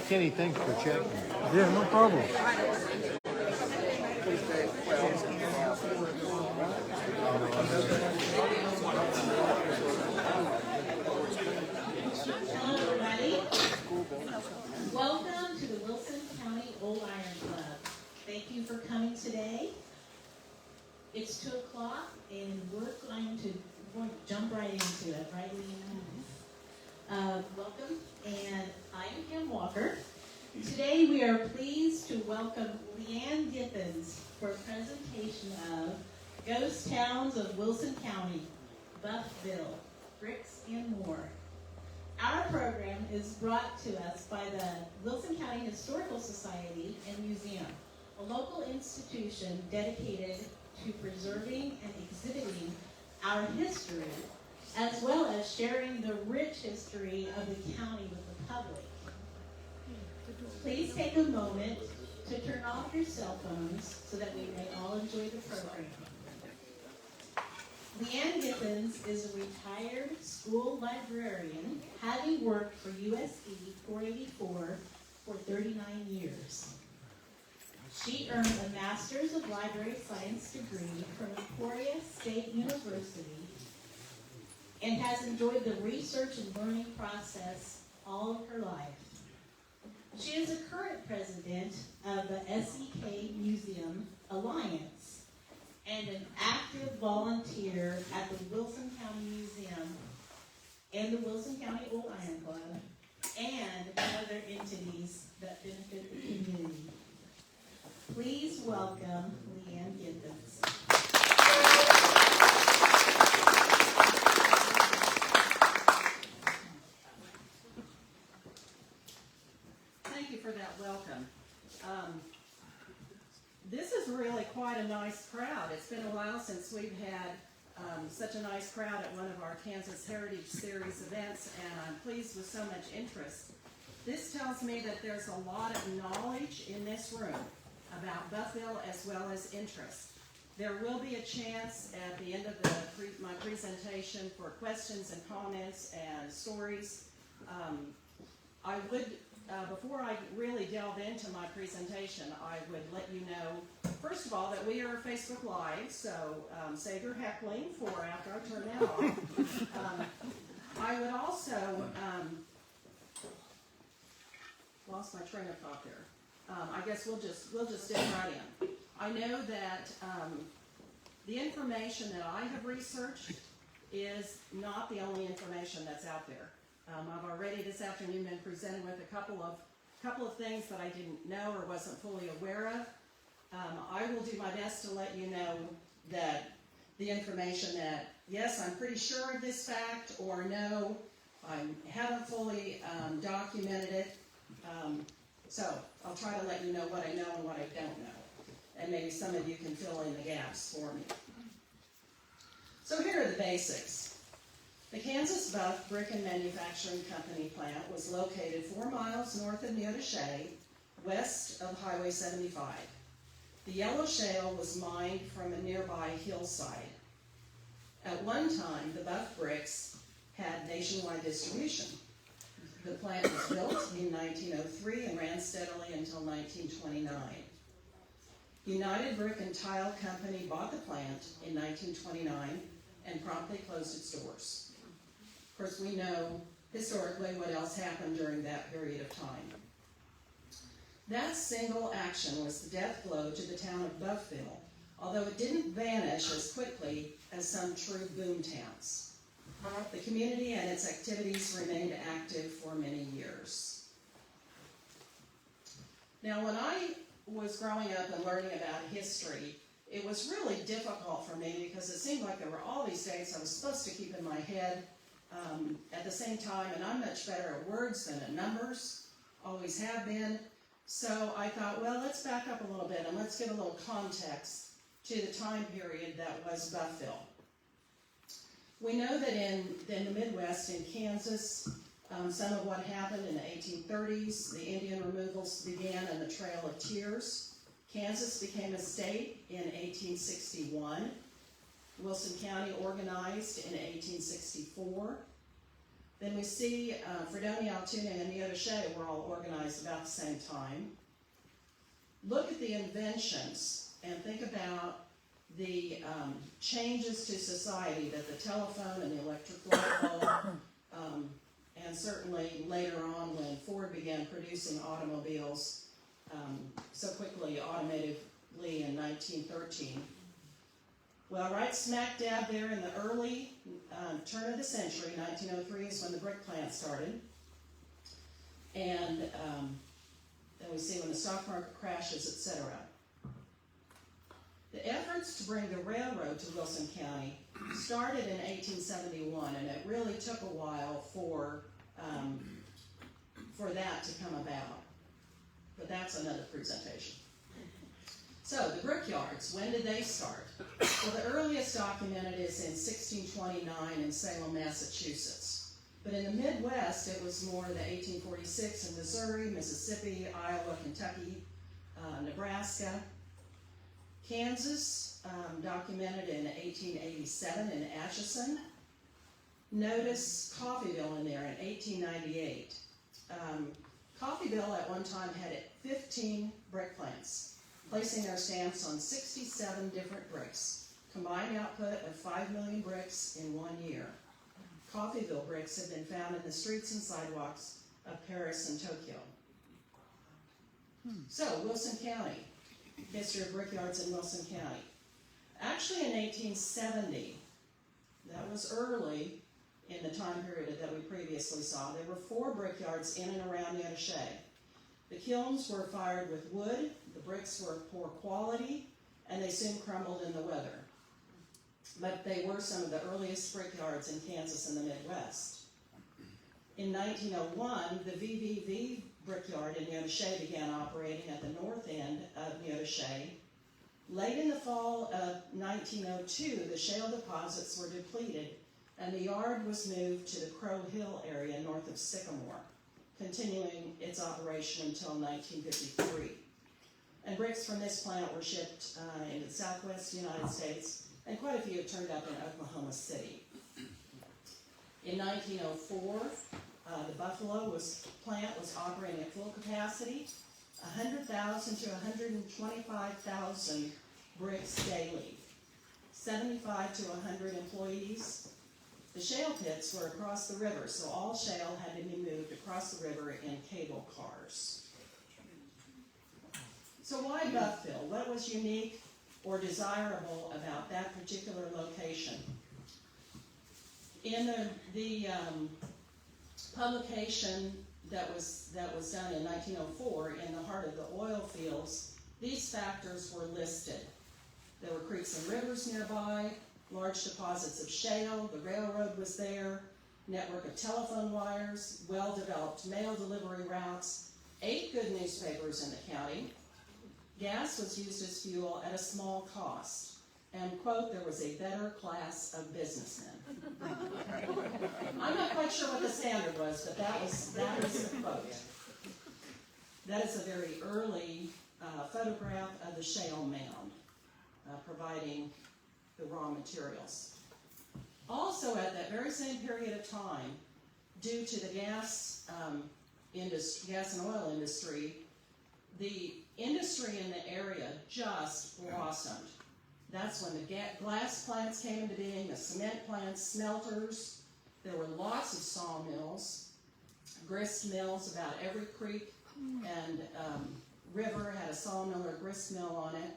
Kenny, thanks for checking. Yeah, no problem. Hello, everybody. Welcome to the Wilson County Old Iron Club. Thank you for coming today. It's 2 o'clock, and we're going to jump right into it, right, Leanne? Welcome, and I am Pam Walker. Today we are pleased to welcome Leanne Giffens for a presentation of Ghost Towns of Wilson County, Buffville, Bricks and More. Our program is brought to us by the Wilson County Historical Society and Museum, a local institution dedicated to preserving and exhibiting our history, as well as sharing the rich history of the county with the public. Please take a moment to turn off your cell phones so that we may all enjoy the program. Leanne Giffens is a retired school librarian, having worked for USE 484 for 39 years. She earned a Master's of Library Science degree from Emporia State University and has enjoyed the research and learning process all of her life. She is a current president of the SEK Museum Alliance and an active volunteer at the Wilson County Museum and the Wilson County Old Iron Club and other entities that benefit the community. Please welcome Leanne Giffens. Thank you for that welcome. This is really quite a nice crowd. It's been a while since we've had such a nice crowd at one of our Kansas Heritage Series events, and I'm pleased with so much interest. This tells me that there's a lot of knowledge in this room about Buffville as well as interest. There will be a chance at the end of my presentation for questions and comments and stories. I would, before I really delve into my presentation, I would let you know, first of all, that we are Facebook Live, so save your heckling for after I turn that off. I would also, lost my train of thought there. I guess we'll just dig right in. I know that the information that I have researched is not the only information that's out there. I've already this afternoon been presented with a couple of things that I didn't know or wasn't fully aware of. I will do my best to let you know that the information that, yes, I'm pretty sure of this fact, or no, I haven't fully documented it. So I'll try to let you know what I know and what I don't know. And maybe some of you can fill in the gaps for me. So here are the basics. The Kansas Buff Brick and Manufacturing Company plant was located 4 miles north of Neodesha, west of Highway 75. The yellow shale was mined from a nearby hillside. At one time, the Buff bricks had nationwide distribution. The plant was built in 1903 and ran steadily until 1929. United Brick and Tile Company bought the plant in 1929 and promptly closed its doors. Of course, we know historically what else happened during that period of time. That single action was the death blow to the town of Buffville, although it didn't vanish as quickly as some true boom towns. The community and its activities remained active for many years. Now, when I was growing up and learning about history, it was really difficult for me because it seemed like there were all these dates I was supposed to keep in my head at the same time, and I'm much better at words than at numbers, always have been. So I thought, well, let's back up a little bit and let's give a little context to the time period that was Buffville. We know that in the Midwest, in Kansas, some of what happened in the 1830s, the Indian removals began and the Trail of Tears. Kansas became a state in 1861. Wilson County organized in 1864. Then we see Fredonia, Altoona, and Neodesha were all organized about the same time. Look at the inventions and think about the changes to society that the telephone and the electric light bulb, and certainly later on when Ford began producing automobiles so quickly, automatically in 1913. Well, right smack dab there in the early turn of the century, 1903 is when the brick plant started. And then we see when the stock market crashes, etc. The efforts to bring the railroad to Wilson County started in 1871, and it really took a while for that to come about. But that's another presentation. So, the brickyards, when did they start? Well, the earliest documented is in 1629 in Salem, Massachusetts. But in the Midwest, it was more the 1846 in Missouri, Mississippi, Iowa, Kentucky, Nebraska. Kansas, documented in 1887 in Atchison. Notice Coffeyville in there in 1898. Coffeyville at one time had 15 brick plants, placing their stamps on 67 different bricks, combined output of 5 million bricks in 1 year. Coffeyville bricks have been found in the streets and sidewalks of Paris and Tokyo. So, Wilson County, history of brickyards in Wilson County. Actually in 1870, that was early in the time period that we previously saw, there were 4 brickyards in and around Neodesha. The kilns were fired with wood, the bricks were of poor quality, and they soon crumbled in the weather. But they were some of the earliest brickyards in Kansas and the Midwest. In 1901, the VVV brickyard in Neodesha began operating at the north end of Neodesha. Late in the fall of 1902, the shale deposits were depleted, and the yard was moved to the Crow Hill area north of Sycamore, continuing its operation until 1953. And bricks from this plant were shipped into the southwest United States, and quite a few have turned up in Oklahoma City. In 1904, the Buffville plant was operating at full capacity, 100,000 to 125,000 bricks daily, 75 to 100 employees. The shale pits were across the river, so all shale had to be moved across the river in cable cars. So why Buffville? What was unique or desirable about that particular location? In the publication that was done in 1904 in the heart of the oil fields, these factors were listed. There were creeks and rivers nearby, large deposits of shale, the railroad was there, network of telephone wires, well-developed mail delivery routes, 8 good newspapers in the county. Gas was used as fuel at a small cost. And, quote, there was a better class of businessmen. I'm not quite sure what the standard was, but that was the quote. That is a very early photograph of the shale mound, providing the raw materials. Also, at that very same period of time, due to the gas and oil industry, the industry in the area just blossomed. That's when the glass plants came into being, the cement plants, smelters. There were lots of sawmills, grist mills. About every creek and river had a sawmill or grist mill on it.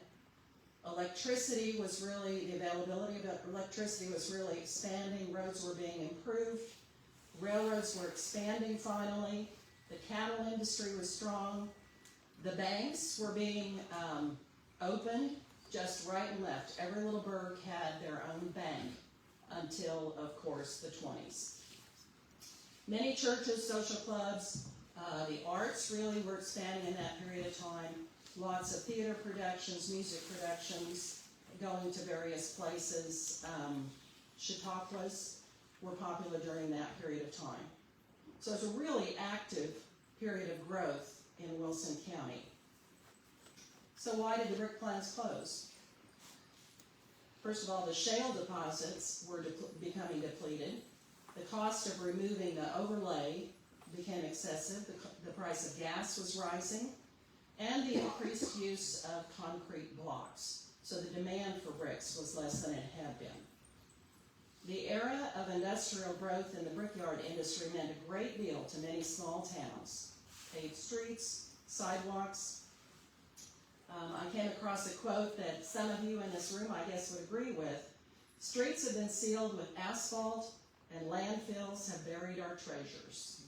Electricity was really, the availability of electricity was really expanding. Roads were being improved. Railroads were expanding finally. The cattle industry was strong. The banks were being opened just right and left. Every little burg had their own bank until, of course, the 20s. Many churches, social clubs, the arts really were expanding in that period of time. Lots of theater productions, music productions, going to various places. Chautauquas were popular during that period of time. So it's a really active period of growth in Wilson County. So why did the brick plants close? First of all, the shale deposits were becoming depleted. The cost of removing the overlay became excessive, the price of gas was rising, and the increased use of concrete blocks. So the demand for bricks was less than it had been. The era of industrial growth in the brickyard industry meant a great deal to many small towns. Paved streets, sidewalks. I came across a quote that some of you in this room, I guess, would agree with. Streets have been sealed with asphalt, and landfills have buried our treasures.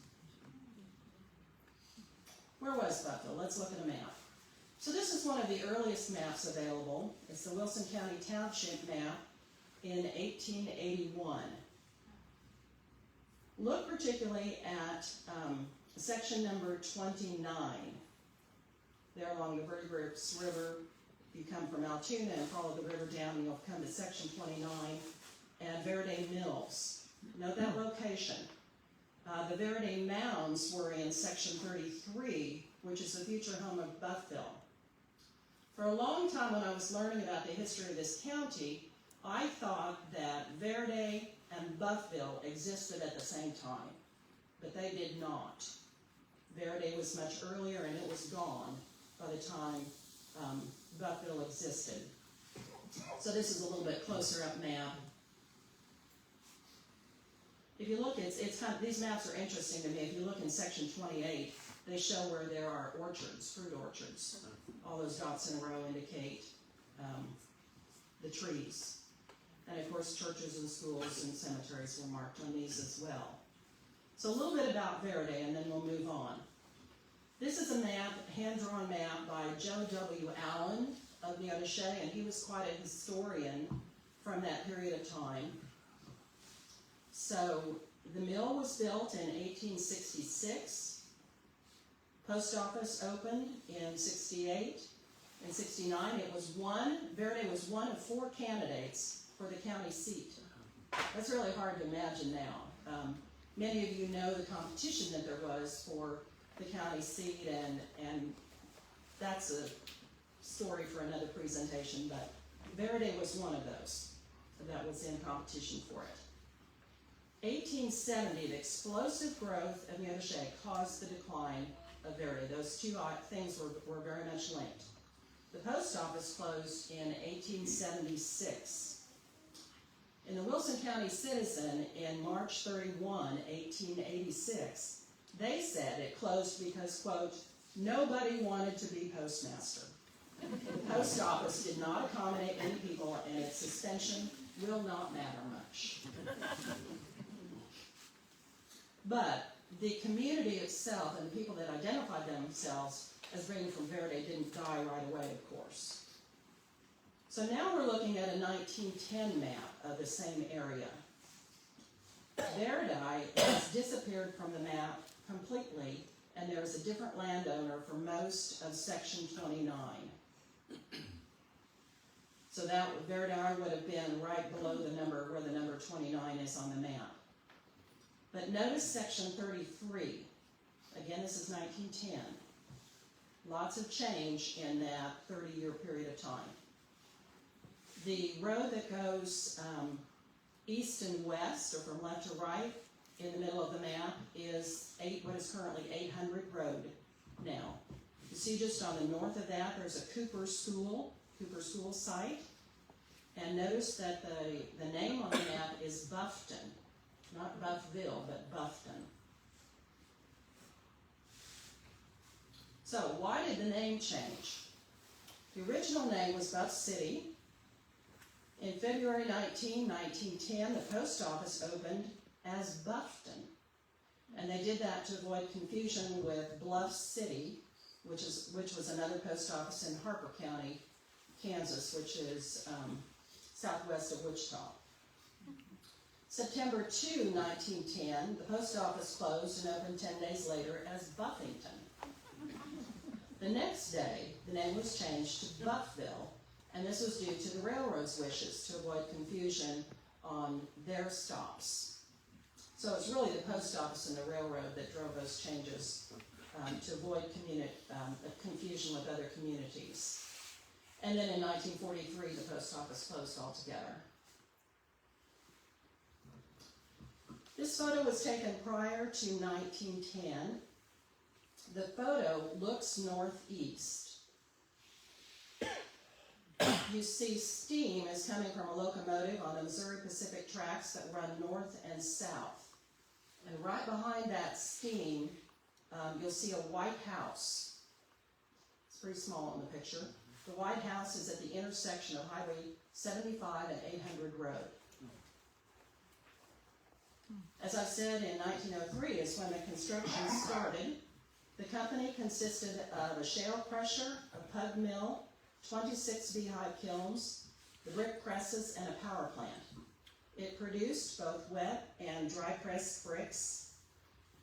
Where was Buffville? Let's look at a map. So this is one of the earliest maps available. It's the Wilson County Township map in 1881. Look particularly at section number 29. There along the Verdigris River, you come from Altoona and follow the river down, and you'll come to section 29 and Verde Mills. Note that location. The Verde Mounds were in section 33, which is the future home of Buffville. For a long time when I was learning about the history of this county, I thought that Verde and Buffville existed at the same time, but they did not. Verde was much earlier and it was gone by the time Buffville existed. So this is a little bit closer up map. If you look, it's kind of, these maps are interesting to me. If you look in section 28, they show where there are orchards, fruit orchards. All those dots in a row indicate the trees. And of course, churches and schools and cemeteries were marked on these as well. So a little bit about Verde, and then we'll move on. This is a map, hand-drawn map by Joe W. Allen of Neodesha, and he was quite a historian from that period of time. So the mill was built in 1866. Post office opened in 68. In 69, Verde was one of 4 candidates for the county seat. That's really hard to imagine now. Many of you know the competition that there was for the county seat, and that's a story for another presentation, but Verde was one of those that was in competition for it. 1870, the explosive growth of Neodesha caused the decline of Verde. Those two things were very much linked. The post office closed in 1876. In the Wilson County Citizen in March 31, 1886, they said it closed because, quote, nobody wanted to be postmaster. The post office did not accommodate many people, and its suspension will not matter much. But the community itself and the people that identified themselves as being from Verde didn't die right away, of course. So now we're looking at a 1910 map of the same area. Verde has disappeared from the map completely, and there is a different landowner for most of section 29. So that Verde would have been right below the number where the number 29 is on the map. But notice section 33. Again, this is 1910. Lots of change in that 30-year period of time. The road that goes east and west, or from left to right, in the middle of the map is what is currently 800 Road now. You see just on the north of that, there's a Cooper School site. And notice that the name on the map is Buffton. Not Buffville, but Buffton. So why did the name change? The original name was Buff City. In February 19, 1910, the post office opened as Buffton. And they did that to avoid confusion with Bluff City, which was another post office in Harper County, Kansas, which is southwest of Wichita. September 2, 1910, the post office closed and opened 10 days later as Buffington. The next day, the name was changed to Buffville, and this was due to the railroad's wishes to avoid confusion on their stops. So it's really the post office and the railroad that drove those changes to avoid confusion with other communities. And then in 1943, the post office closed altogether. This photo was taken prior to 1910. The photo looks northeast. You see steam is coming from a locomotive on the Missouri Pacific tracks that run north and south. And right behind that steam, you'll see a White House. It's pretty small in the picture. The White House is at the intersection of Highway 75 and 800 Road. As I said, in 1903 is when the construction started. The company consisted of a shale crusher, a pug mill, 26 beehive kilns, the brick presses, and a power plant. It produced both wet and dry pressed bricks.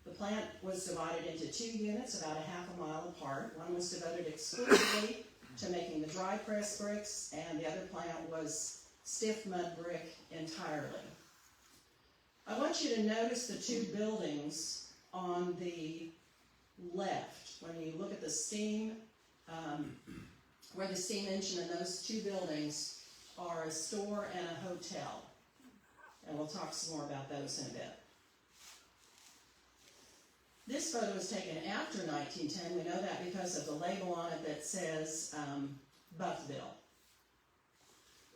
The plant was divided into 2 units about a half a mile apart. One was devoted exclusively to making the dry pressed bricks, and the other plant was stiff mud brick entirely. I want you to notice the 2 buildings on the left. When you look at the steam, where the steam engine and those 2 buildings are a store and a hotel. And we'll talk some more about those in a bit. This photo was taken after 1910. We know that because of the label on it that says Buffville.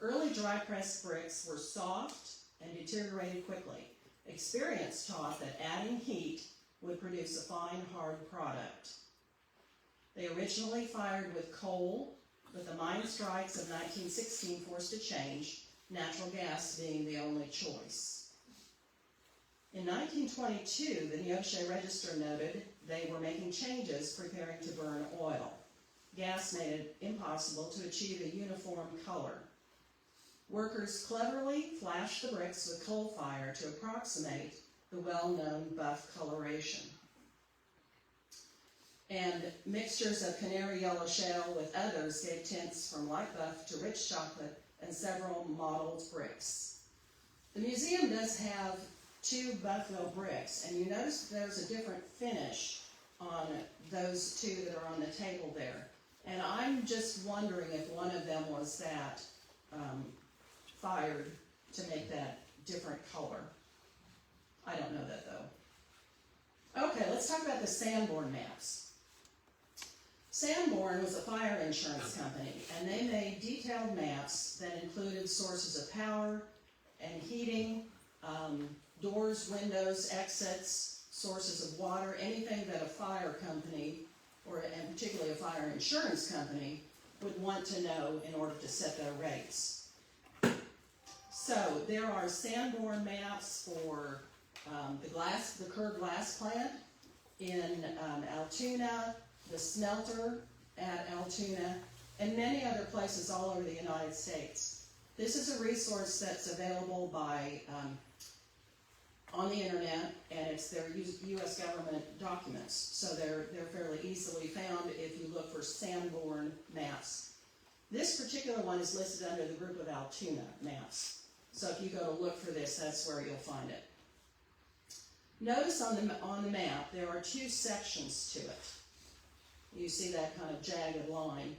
Early dry pressed bricks were soft and deteriorated quickly. Experience taught that adding heat would produce a fine, hard product. They originally fired with coal, but the mine strikes of 1916 forced a change, natural gas being the only choice. In 1922, the Neosho Register noted they were making changes preparing to burn oil. Gas made it impossible to achieve a uniform color. Workers cleverly flashed the bricks with coal fire to approximate the well-known buff coloration. And mixtures of canary yellow shale with others gave tints from light buff to rich chocolate and several mottled bricks. The museum does have 2 Buffville bricks, and you notice there's a different finish on those 2 that are on the table there. And I'm just wondering if one of them was that fired to make that different color. I don't know that though. Okay, let's talk about the Sanborn maps. Sanborn was a fire insurance company, and they made detailed maps that included sources of power and heating, doors, windows, exits, sources of water, anything that a fire company, and particularly a fire insurance company, would want to know in order to set their rates. So there are Sanborn maps for the Kerr glass plant in Altoona, the smelter at Altoona, and many other places all over the United States. This is a resource that's available by on the internet, and it's their U.S. government documents, so they're fairly easily found if you look for Sanborn maps. This particular one is listed under the group of Altoona maps, so if you go to look for this, that's where you'll find it. Notice on the map there are 2 sections to it. You see that kind of jagged line,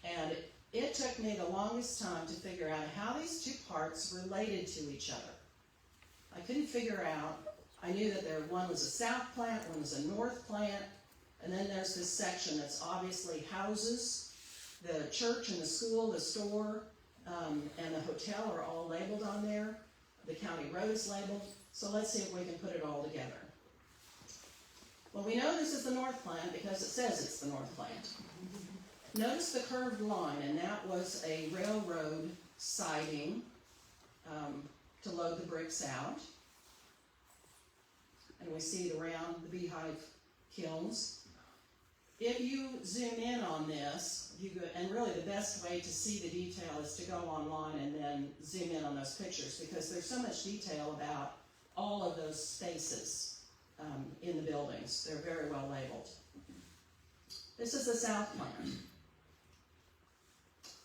and it took me the longest time to figure out how these 2 parts related to each other. I couldn't figure out. I knew that one was a south plant, one was a north plant, and then there's this section that's obviously houses. The church and the school, the store, and the hotel are all labeled on there. The county road is labeled. So let's see if we can put it all together. Well, we know this is the north plant because it says it's the north plant. Notice the curved line, and that was a railroad siding to load the bricks out. And we see it around the beehive kilns. If you zoom in on this, and really the best way to see the detail is to go online and then zoom in on those pictures, because there's so much detail about all of those spaces in the buildings. They're very well labeled. This is the south plant.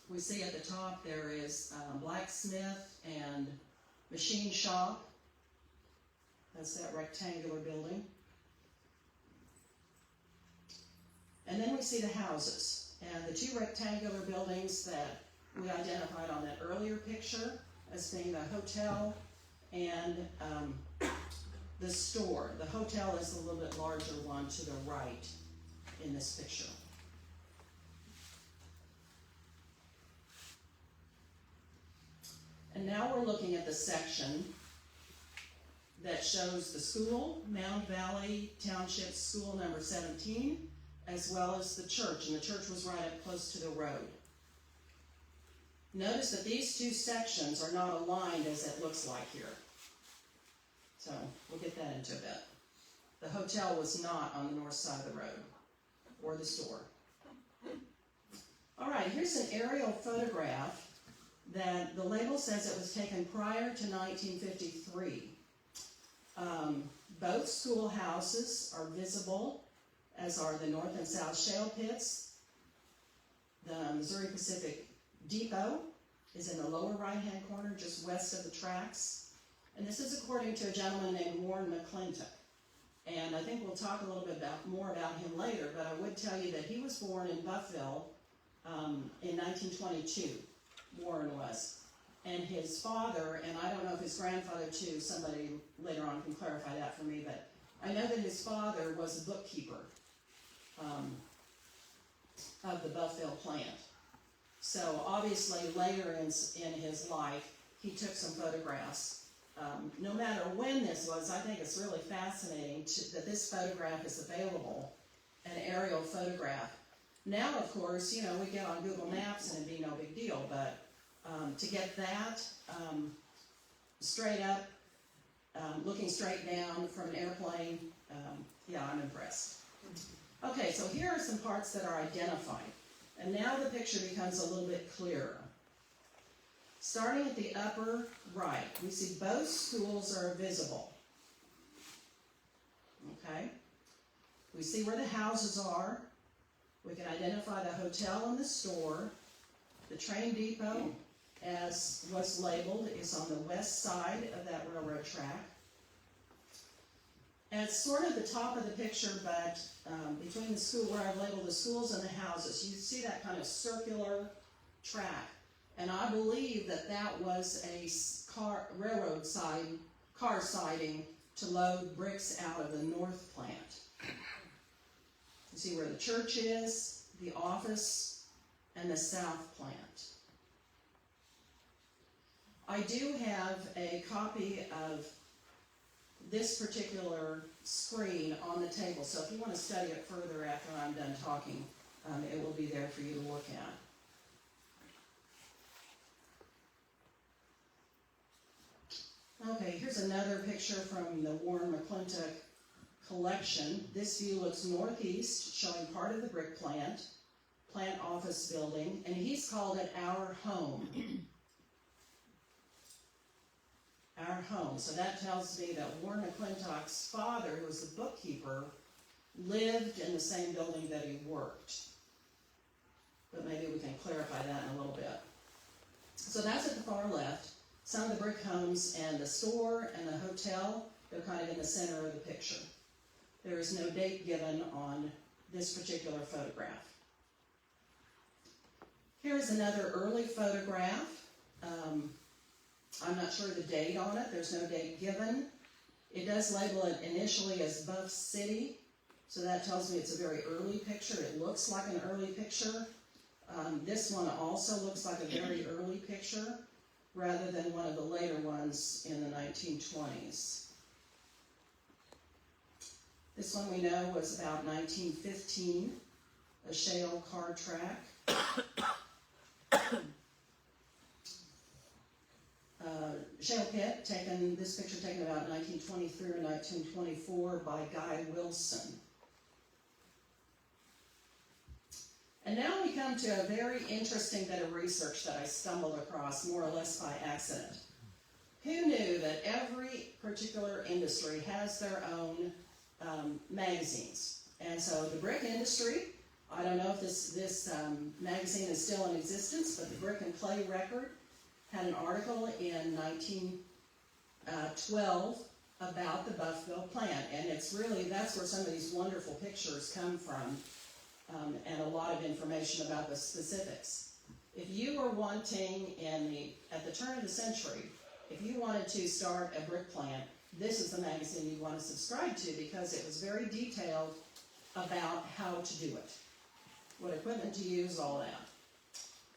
We see at the top there is blacksmith and machine shop. That's that rectangular building. And then we see the houses, and the 2 rectangular buildings that we identified on that earlier picture as being the hotel and the store. The hotel is a little bit larger one to the right in this picture. And now we're looking at the section that shows the school, Mound Valley Township School number 17, as well as the church, and the church was right up close to the road. Notice that these two sections are not aligned as it looks like here. So we'll get that into a bit. The hotel was not on the north side of the road, or the store. All right, here's an aerial photograph that the label says it was taken prior to 1953. Both schoolhouses are visible, as are the north and south shale pits. The Missouri Pacific Depot is in the lower right-hand corner, just west of the tracks. And this is according to a gentleman named Warren McClintock. And I think we'll talk a little bit more about him later, but I would tell you that he was born in Buffville in 1922, Warren was. And his father, and I don't know if his grandfather too, somebody later on can clarify that for me, but I know that his father was a bookkeeper of the Buffville plant. So obviously later in his life, he took some photographs. No matter when this was, I think it's really fascinating that this photograph is available, an aerial photograph. Now, of course, you know, we get on Google Maps and it'd be no big deal, but to get that straight up, looking straight down from an airplane, yeah, I'm impressed. Okay, so here are some parts that are identified. And now the picture becomes a little bit clearer. Starting at the upper right, we see both schools are visible. Okay? We see where the houses are. We can identify the hotel and the store. The train depot, as was labeled, is on the west side of that railroad track. And it's sort of the top of the picture, but between the school, where I've labeled the schools and the houses, you see that kind of circular track. And I believe that that was a car siding to load bricks out of the north plant. You see where the church is, the office, and the south plant. I do have a copy of this particular screen on the table, so if you want to study it further after I'm done talking, it will be there for you to look at. Okay, here's another picture from the Warren McClintock collection. This view looks northeast, showing part of the brick plant office building, and he's called it Our Home. Our Home. So that tells me that Warren McClintock's father, who was the bookkeeper, lived in the same building that he worked. But maybe we can clarify that in a little bit. So that's at the far left. Some of the brick homes and the store and the hotel, they're kind of in the center of the picture. There is no date given on this particular photograph. Here's another early photograph. I'm not sure the date on it. There's no date given. It does label it initially as Buff City, so that tells me it's a very early picture. It looks like an early picture. This one also looks like a very early picture, rather than one of the later ones in the 1920s. This one we know was about 1915, a shale car track. Shale pit, this picture taken about 1923 or 1924 by Guy Wilson. And now we come to a very interesting bit of research that I stumbled across more or less by accident. Who knew that every particular industry has their own magazines? And so the brick industry, I don't know if this magazine is still in existence, but the Brick and Clay Record had an article in 1912 about the Buffville plant. And it's really, that's where some of these wonderful pictures come from, and a lot of information about the specifics. If you were wanting, at the turn of the century, if you wanted to start a brick plant, this is the magazine you want to subscribe to, because it was very detailed about how to do it, what equipment to use, all that.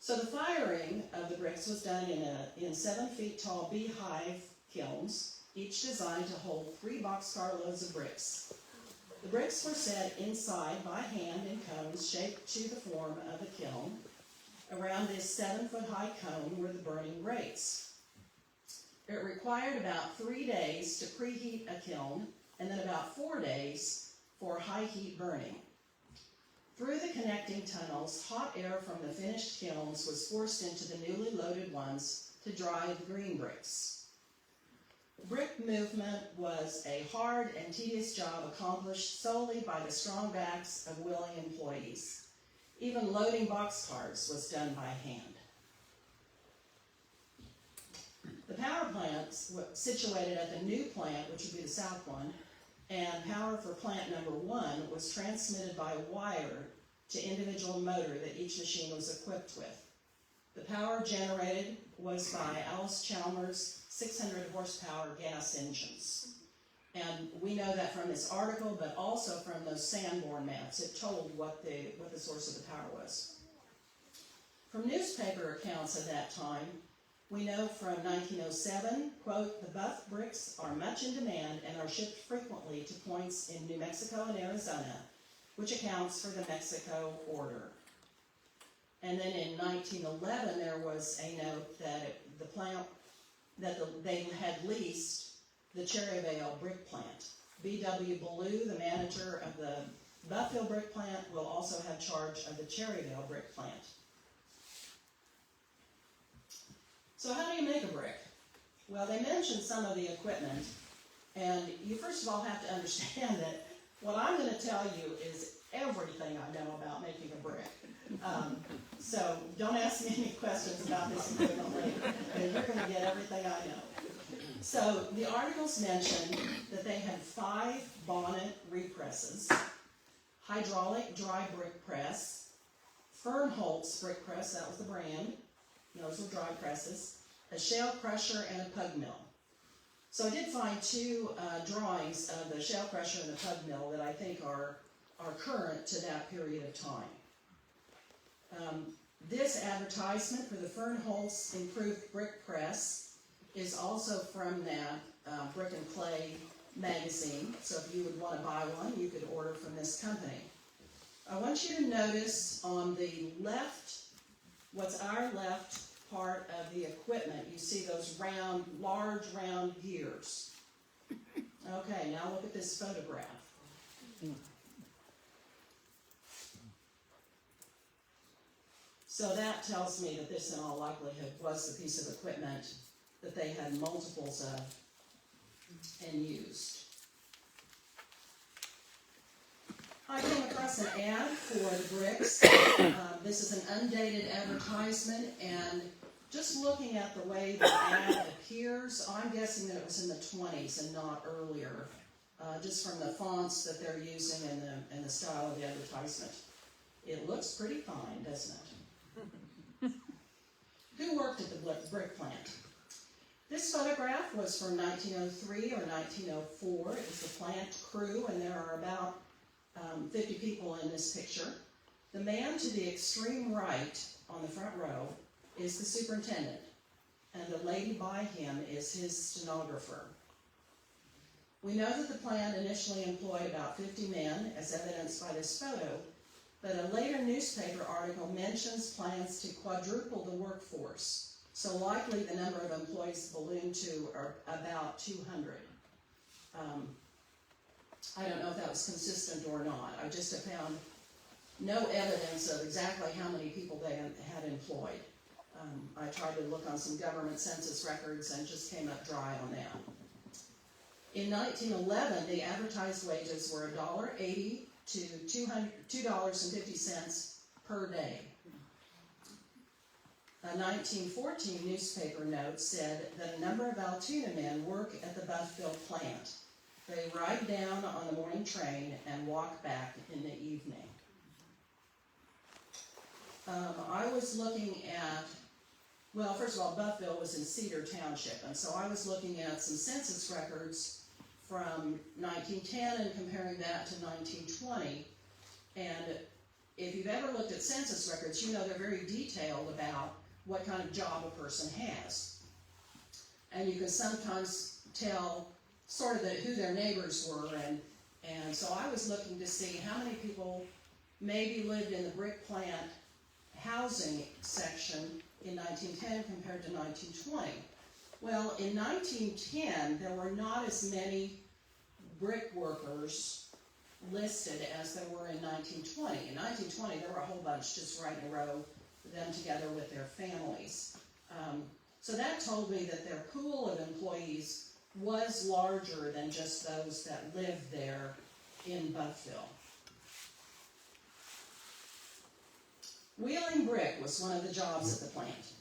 So the firing of the bricks was done in 7 feet tall beehive kilns, each designed to hold 3 boxcar loads of bricks. The bricks were set inside by hand in cones shaped to the form of a kiln. Around this 7-foot-high cone were the burning grates. It required about 3 days to preheat a kiln, and then about 4 days for high heat burning. Through the connecting tunnels, hot air from the finished kilns was forced into the newly loaded ones to dry the green bricks. Brick movement was a hard and tedious job accomplished solely by the strong backs of willing employees. Even loading boxcars was done by hand. The power plants were situated at the new plant, which would be the south one, and power for plant number 1 was transmitted by wire to individual motor that each machine was equipped with. The power generated was by Alice Chalmers' 600 horsepower gas engines. And we know that from this article, but also from those Sanborn maps. It told what the source of the power was. From newspaper accounts of that time, we know from 1907, quote, "The Buff bricks are much in demand and are shipped frequently to points in New Mexico and Arizona, which accounts for the Mexico order." And then in 1911, there was a note that they had leased the Cherryvale brick plant. B.W. Ballou, the manager of the Buffville brick plant, will also have charge of the Cherryvale brick plant. So how do you make a brick? Well, they mentioned some of the equipment, and you first of all have to understand that what I'm going to tell you is everything I know about making a brick. So don't ask me any questions about this equipment later, because you're going to get everything I know. So the articles mentioned that they had 5 bonnet represses, hydraulic dry brick press, Fernholz brick press, that was the brand, those were dry presses, a shale crusher, and a pug mill. So I did find 2 drawings of the shale crusher and the pug mill that I think are current to that period of time. This advertisement for the Fernholz improved brick press is also from that Brick and Clay magazine. So if you would want to buy one, you could order from this company. I want you to notice on the left, what's our left part of the equipment, you see those large round gears. Okay, now look at this photograph. So that tells me that this, in all likelihood, was the piece of equipment that they had multiples of and used. I came across an ad for the bricks. This is an undated advertisement, and just looking at the way the ad appears, I'm guessing that it was in the 20s and not earlier, just from the fonts that they're using and the style of the advertisement. It looks pretty fine, doesn't it? Who worked at the brick plant? This photograph was from 1903 or 1904. It was the plant crew, and there are about 50 people in this picture. The man to the extreme right on the front row is the superintendent, and the lady by him is his stenographer. We know that the plant initially employed about 50 men, as evidenced by this photo, but a later newspaper article mentions plans to quadruple the workforce, so likely the number of employees ballooned to about 200. I don't know if that was consistent or not. I just have found no evidence of exactly how many people they had employed. I tried to look on some government census records and just came up dry on that. In 1911, the advertised wages were $1.80 to $2.50 per day. A 1914 newspaper note said that a number of Altoona men work at the Buffville plant. They ride down on the morning train and walk back in the evening. I was looking at, well, first of all, Buffville was in Cedar Township, and so I was looking at some census records from 1910 and comparing that to 1920. And if you've ever looked at census records, you know they're very detailed about what kind of job a person has. And you can sometimes tell sort of who their neighbors were, and so I was looking to see how many people maybe lived in the brick plant housing section in 1910 compared to 1920. Well, in 1910, there were not as many brick workers listed as there were in 1920. In 1920, there were a whole bunch just right in a row, them together with their families. So that told me that their pool of employees was larger than just those that lived there in Buffville. Wheeling brick was one of the jobs at the plant.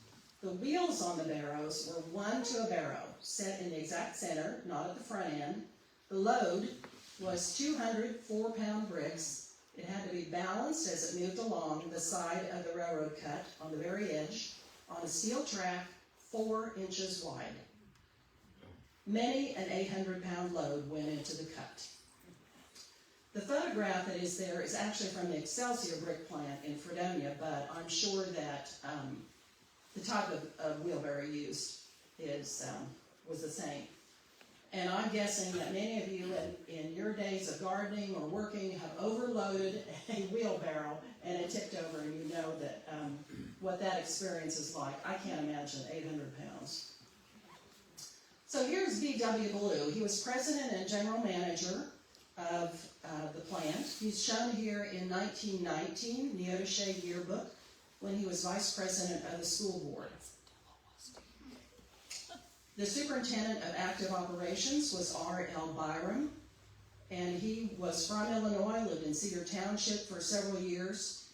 The wheels on the barrows were one to a barrow, set in the exact center, not at the front end. The load was 200 4-pound bricks. It had to be balanced as it moved along the side of the railroad cut on the very edge on a steel track 4 inches wide. Many an 800-pound load went into the cut. The photograph that is there is actually from the Excelsior brick plant in Fredonia, but I'm sure that the type of wheelbarrow used was the same. And I'm guessing that many of you in your days of gardening or working have overloaded a wheelbarrow and it tipped over, and you know that what that experience is like. I can't imagine 800 pounds. So here's B.W. Ballou. He was president and general manager of the plant. He's shown here in 1919, Neodache yearbook, when he was vice president of the school board. The superintendent of active operations was R.L. Byram, and he was from Illinois, lived in Cedar Township for several years.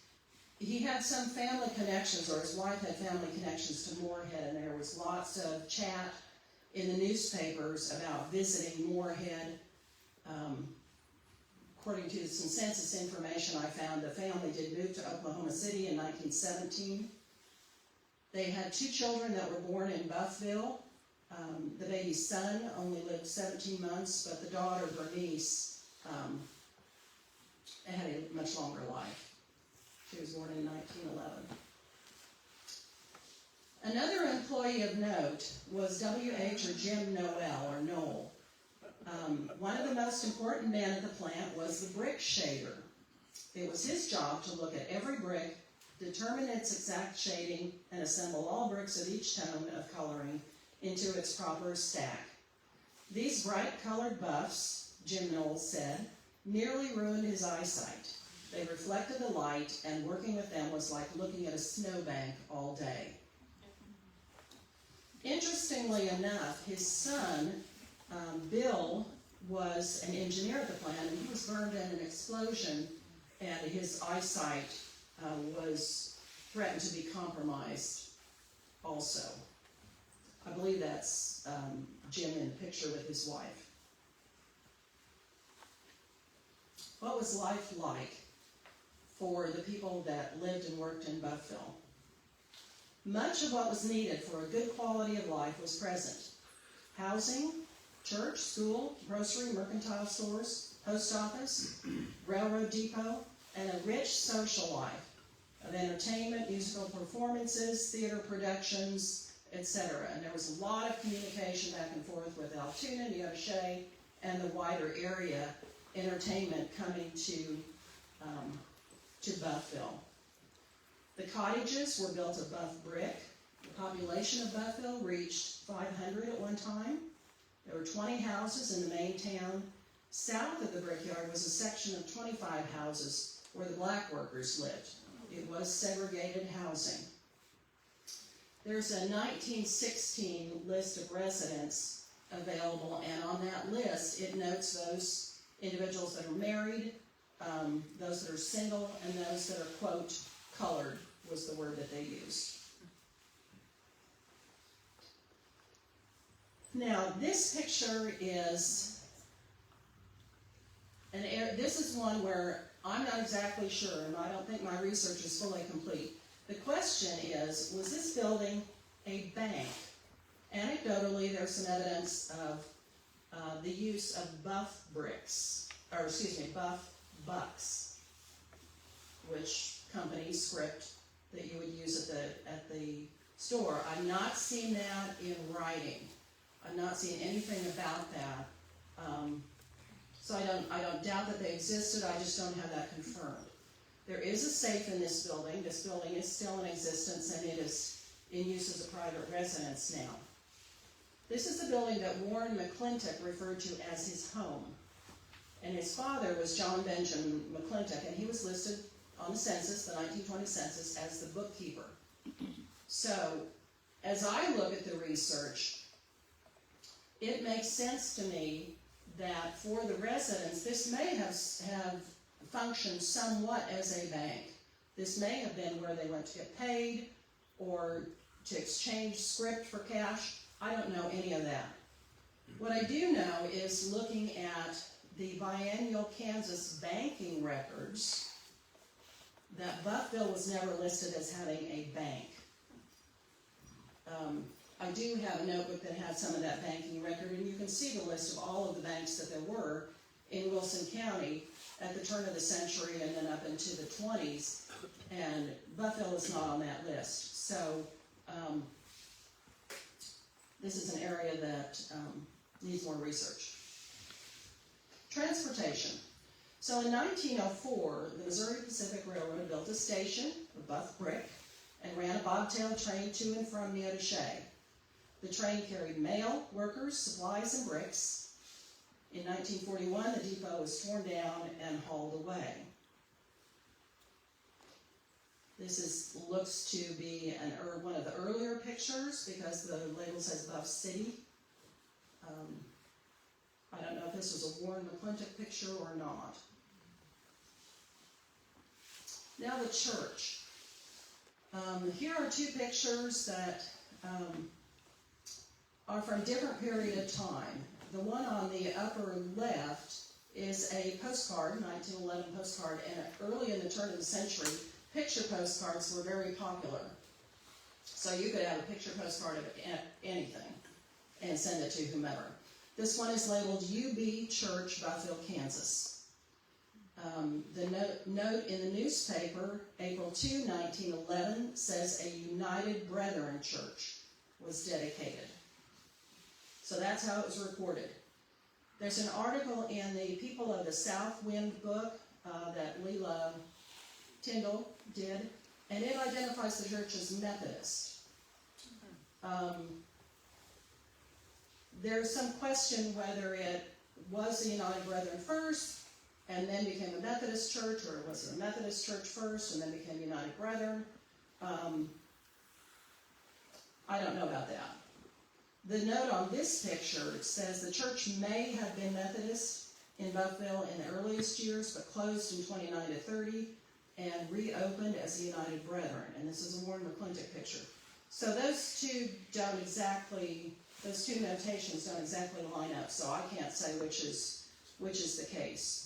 He had some family connections, or his wife had family connections to Moorhead, and there was lots of chat in the newspapers about visiting Moorhead. According to some census information I found, the family did move to Oklahoma City in 1917. They had 2 children that were born in Buffville. The baby's son only lived 17 months, but the daughter, Bernice, had a much longer life. She was born in 1911. Another employee of note was W.H. or Jim Noel, or Noel. One of the most important men at the plant was the brick shader. It was his job to look at every brick, determine its exact shading, and assemble all bricks of each tone of coloring into its proper stack. These bright colored buffs, Jim Knowles said, nearly ruined his eyesight. They reflected the light, and working with them was like looking at a snowbank all day. Interestingly enough, his son, Bill, was an engineer at the plant, and he was burned in an explosion, and his eyesight was threatened to be compromised also. I believe that's Jim in the picture with his wife. What was life like for the people that lived and worked in Buffville? Much of what was needed for a good quality of life was present. Housing, church, school, grocery, mercantile stores, post office, railroad depot, and a rich social life of entertainment, musical performances, theater productions, etc. And there was a lot of communication back and forth with Altoona, Neodache, and the wider area entertainment coming to Buffville. The cottages were built of buff brick. The population of Buffville reached 500 at one time. There were 20 houses in the main town. South of the brickyard was a section of 25 houses where the black workers lived. It was segregated housing. There's a 1916 list of residents available, and on that list it notes those individuals that are married, those that are single, and those that are, quote, colored was the word that they used. Now, this picture is this is one where I'm not exactly sure, and I don't think my research is fully complete. The question is, was this building a bank? Anecdotally, there's some evidence of the use of buff bricks, or excuse me, buff bucks, which company script that you would use at the store. I've not seen that in writing. I've not seen anything about that. So I don't doubt that they existed, I just don't have that confirmed. There is a safe in this building. This building is still in existence and it is in use as a private residence now. This is the building that Warren McClintock referred to as his home. And his father was John Benjamin McClintock, and he was listed on the census, the 1920 census, as the bookkeeper. So, as I look at the research, it makes sense to me that for the residents, this may have functioned somewhat as a bank. This may have been where they went to get paid or to exchange script for cash. I don't know any of that. What I do know is looking at the biennial Kansas banking records, that Buffville was never listed as having a bank. I do have a notebook that had some of that banking record, and you can see the list of all of the banks that there were in Wilson County at the turn of the century and then up into the 20s, and Buffville is not on that list. So this is an area that needs more research. Transportation. So in 1904, the Missouri Pacific Railroad built a station, a buff brick, and ran a bobtail train to and from Neodesha. The train carried mail, workers, supplies, and bricks. In 1941, the depot was torn down and hauled away. This looks to be one of the earlier pictures because the label says Buff City. I don't know if this was a Warren McClintock picture or not. Now the church. Here are two pictures that are from different period of time. The one on the upper left is a postcard, 1911 postcard, and early in the turn of the century, picture postcards were very popular. So you could have a picture postcard of anything and send it to whomever. This one is labeled UB Church, Buffville, Kansas. The note in the newspaper, April 2, 1911, says a United Brethren Church was dedicated. So that's how it was reported. There's an article in the People of the South Wind book that Leela Tyndall did, and it identifies the church as Methodist. There's some question whether it was the United Brethren first and then became a Methodist church, or was it a Methodist church first and then became United Brethren. I don't know about that. The note on this picture says the church may have been Methodist in Buffville in the earliest years, but closed in 29 to 30 and reopened as the United Brethren. And this is a Warren McClintock picture. So those two notations don't exactly line up, so I can't say which is the case.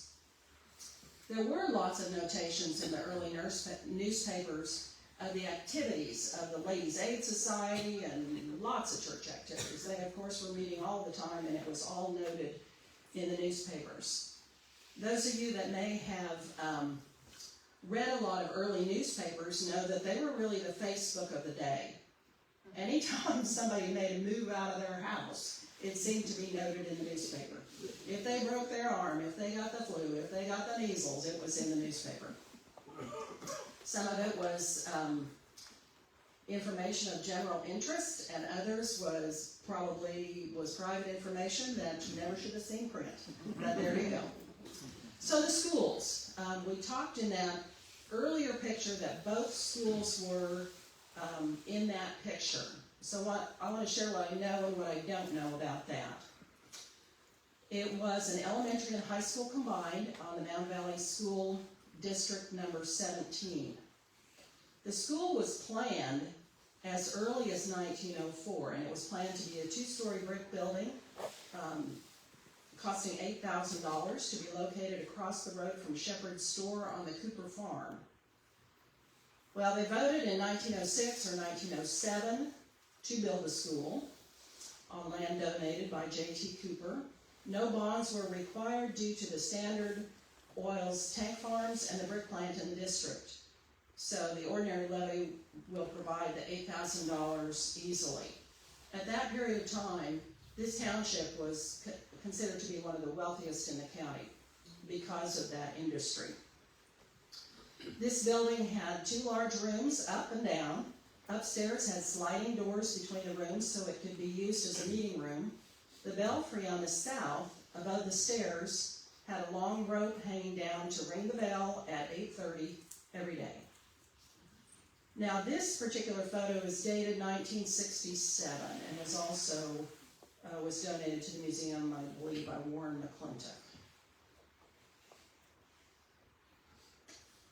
There were lots of notations in the early newspapers of the activities of the Ladies' Aid Society and lots of church activities. They, of course, were meeting all the time, and it was all noted in the newspapers. Those of you that may have read a lot of early newspapers know that they were really the Facebook of the day. Anytime somebody made a move out of their house, it seemed to be noted in the newspaper. If they broke their arm, if they got the flu, if they got the measles, it was in the newspaper. Some of it was information of general interest, and others was private information that you never should have seen print. But there you go. So the schools. We talked in that earlier picture that both schools were in that picture. So I want to share what I know and what I don't know about that. It was an elementary and high school combined on the Mound Valley School District number 17. The school was planned as early as 1904, and it was planned to be a 2-story brick building, costing $8,000 to be located across the road from Shepherd's store on the Cooper Farm. Well, they voted in 1906 or 1907 to build a school on land donated by J.T. Cooper. No bonds were required due to the Standard Oil's tank farms and the brick plant in the district. So the ordinary levy will provide the $8,000 easily. At that period of time, this township was considered to be one of the wealthiest in the county because of that industry. This building had 2 large rooms up and down. Upstairs had sliding doors between the rooms so it could be used as a meeting room. The belfry on the south, above the stairs, had a long rope hanging down to ring the bell at 8:30 every day. Now this particular photo is dated 1967 and is also was donated to the museum, I believe, by Warren McClintock.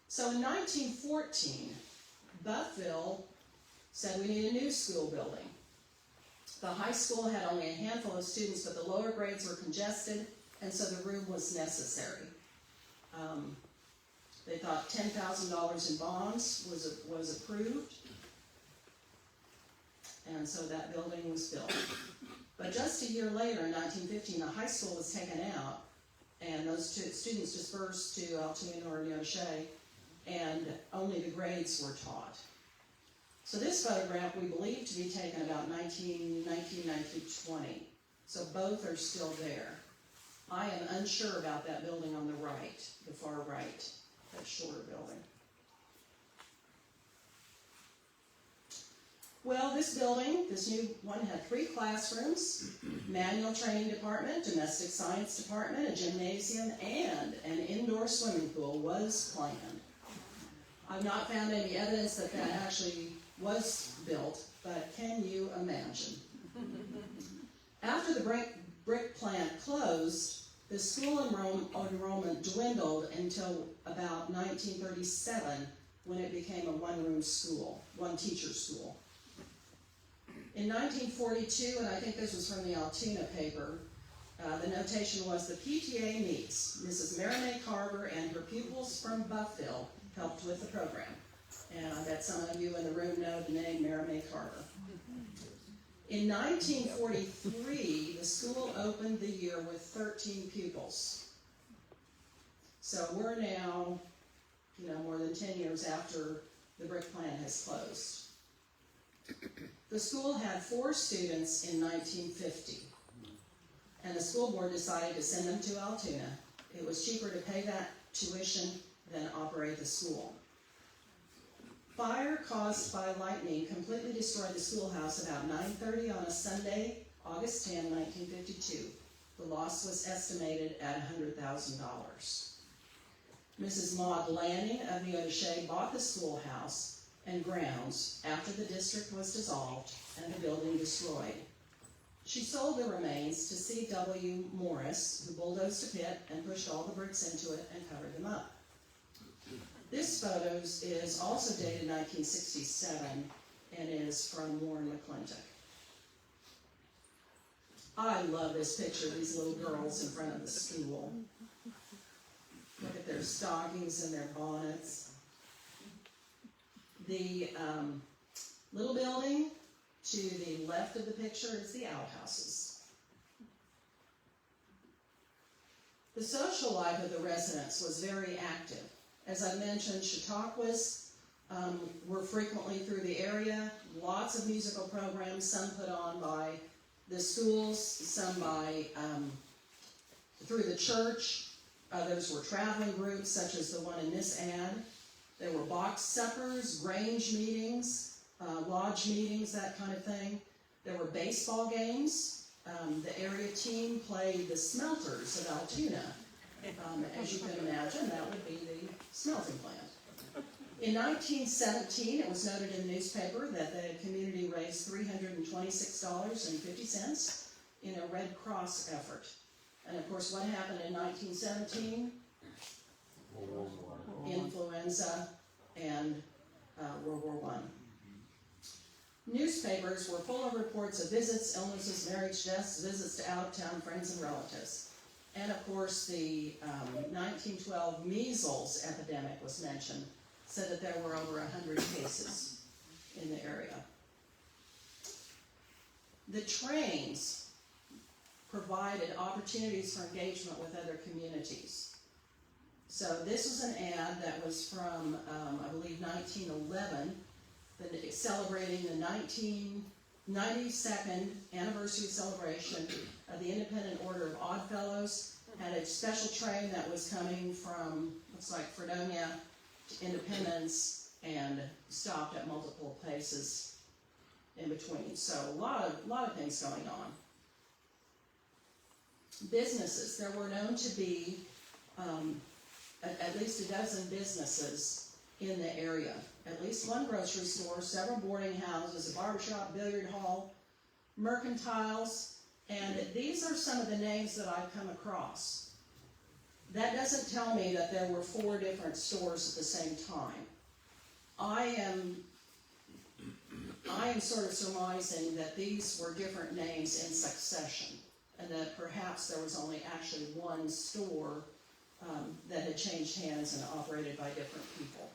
So in 1914, Buffville said we need a new school building. The high school had only a handful of students, but the lower grades were congested, and so the room was necessary. They thought $10,000 in bonds was approved, and so that building was built. But just a year later, in 1915, the high school was taken out, and those students dispersed to Altoona or Neoshe, and only the grades were taught. So this photograph we believe to be taken about 1920. So both are still there. I am unsure about that building on the right, the far right, that shorter building. Well, this building, this new one, had 3 classrooms, manual training department, domestic science department, a gymnasium, and an indoor swimming pool was planned. I've not found any evidence that that actually was built, but can you imagine? After the brick plant closed, the school enrollment dwindled until about 1937, when it became a one-room school, one-teacher school. In 1942, and I think this was from the Altoona paper, the notation was the PTA meets. Mrs. Mary Carver and her pupils from Buffville helped with the program. And I bet some of you in the room know the name Mary Carver. In 1943, the school opened the year with 13 pupils. So we're now, more than 10 years after the brick plant has closed. The school had 4 students in 1950, and the school board decided to send them to Altoona. It was cheaper to pay that tuition than operate the school. Fire caused by lightning completely destroyed the schoolhouse about 9:30 on a Sunday, August 10, 1952. The loss was estimated at $100,000. Mrs. Maud Lanning of Neoshe bought the schoolhouse and grounds after the district was dissolved and the building destroyed. She sold the remains to C.W. Morris, who bulldozed a pit and pushed all the bricks into it and covered them up. This photo is also dated 1967 and is from Warren McClintock. I love this picture of these little girls in front of the school. Look at their stockings and their bonnets. The little building to the left of the picture is the outhouses. The social life of the residents was very active. As I mentioned, Chautauquas were frequently through the area. Lots of musical programs, some put on by the schools, some by through the church. Others were traveling groups, such as the one in this ad. There were box suppers, grange meetings, lodge meetings, that kind of thing. There were baseball games. The area team played the Smelters of Altoona. As you can imagine, that would be the smelting plant. In 1917, it was noted in the newspaper that the community raised $326.50 in a Red Cross effort. And of course, what happened in 1917? Influenza and World War I. Newspapers were full of reports of visits, illnesses, marriage, deaths, visits to out-of-town friends and relatives. And of course, the 1912 measles epidemic was mentioned, said that there were over 100 cases in the area. The trains provided opportunities for engagement with other communities. So this was an ad that was from, I believe, 1911, celebrating the 92nd anniversary celebration of the Independent Order of Oddfellows. Had a special train that was coming from, looks like Fredonia to Independence, and stopped at multiple places in between. So a lot of things going on. Businesses. There were known to be at least a dozen businesses in the area. At least one grocery store, several boarding houses, a barbershop, billiard hall, mercantiles, and these are some of the names that I've come across. That doesn't tell me that there were 4 different stores at the same time. I am sort of surmising that these were different names in succession, and that perhaps there was only actually one store that had changed hands and operated by different people.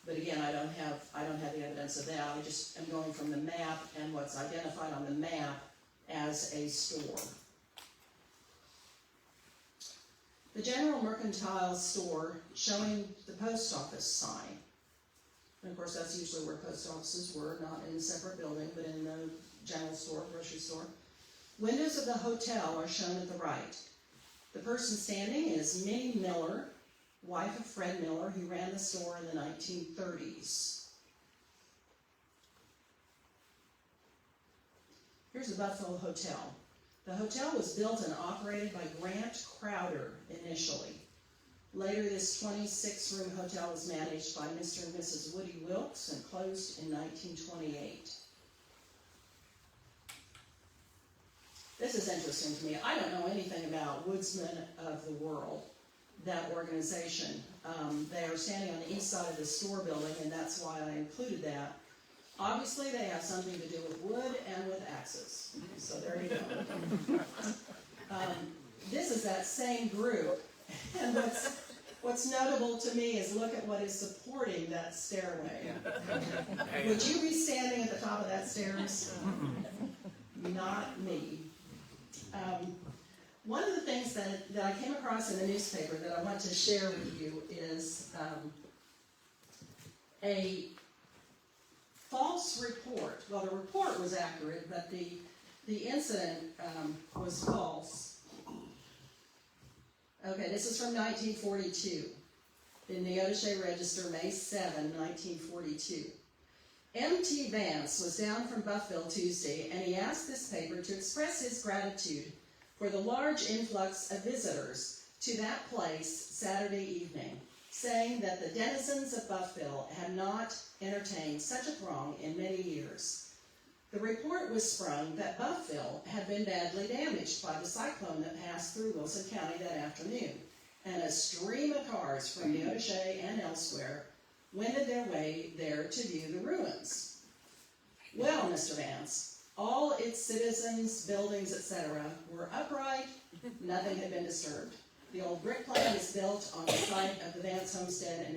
But again, I don't have the evidence of that. I just am going from the map and what's identified on the map as a store. The general mercantile store showing the post office sign. And of course, that's usually where post offices were, not in a separate building, but in the general store, grocery store. Windows of the hotel are shown at the right. The person standing is Minnie Miller, wife of Fred Miller, who ran the store in the 1930s. Here's the Buffville Hotel. The hotel was built and operated by Grant Crowder initially. Later, this 26-room hotel was managed by Mr. and Mrs. Woody Wilkes and closed in 1928. This is interesting to me. I don't know anything about Woodsmen of the World, that organization. They are standing on the east side of the store building, and that's why I included that. Obviously, they have something to do with wood and with axes. So there you go. This is that same group. And what's notable to me is look at what is supporting that stairway. Would you be standing at the top of that stairs? Not me. One of the things that I came across in the newspaper that I want to share with you is a false report. Well, the report was accurate, but the incident was false. Okay, this is from 1942. In the Neodesha Register, May 7, 1942. M.T. Vance was down from Buffville Tuesday, and he asked this paper to express his gratitude for the large influx of visitors to that place Saturday evening, saying that the denizens of Buffville had not entertained such a throng in many years. The report was sprung that Buffville had been badly damaged by the cyclone that passed through Wilson County that afternoon, and a stream of cars from Neodesha and elsewhere wended their way there to view the ruins. Well, Mr. Vance, all its citizens, buildings, etc. were upright, nothing had been disturbed. The old brick plant is built on the site of the Vance homestead, and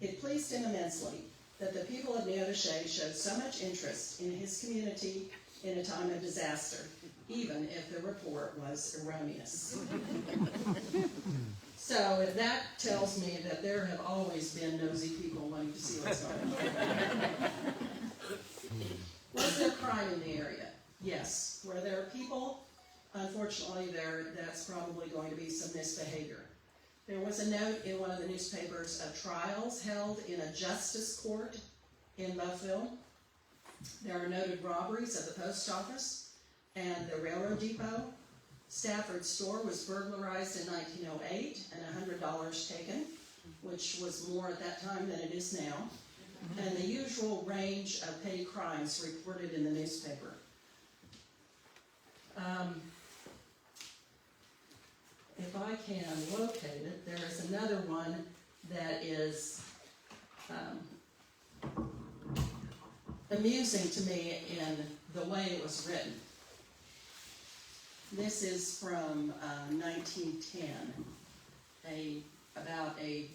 it pleased him immensely that the people of Neodesha showed so much interest in his community in a time of disaster, even if the report was erroneous. So that tells me that there have always been nosy people wanting to see what's going on. Was there crime in the area? Yes. Where there are people, unfortunately, that's probably going to be some misbehavior. There was a note in one of the newspapers of trials held in a justice court in Buffville. There are noted robberies at the post office and the railroad depot. Stafford's store was burglarized in 1908 and $100 taken, which was more at that time than it is now. And the usual range of petty crimes reported in the newspaper. If I can locate it, there is another one that is amusing to me in the way it was written. This is from 1910, about a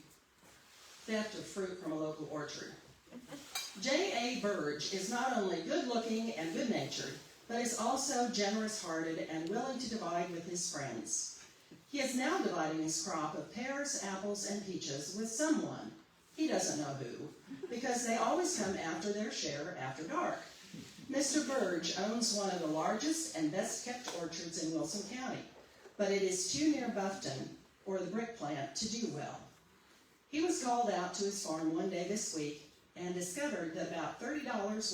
theft of fruit from a local orchard. J.A. Burge is not only good-looking and good-natured, but is also generous-hearted and willing to divide with his friends. He is now dividing his crop of pears, apples, and peaches with someone. He doesn't know who, because they always come after their share after dark. Mr. Burge owns one of the largest and best-kept orchards in Wilson County, but it is too near Buffton, or the brick plant, to do well. He was called out to his farm one day this week and discovered that about $30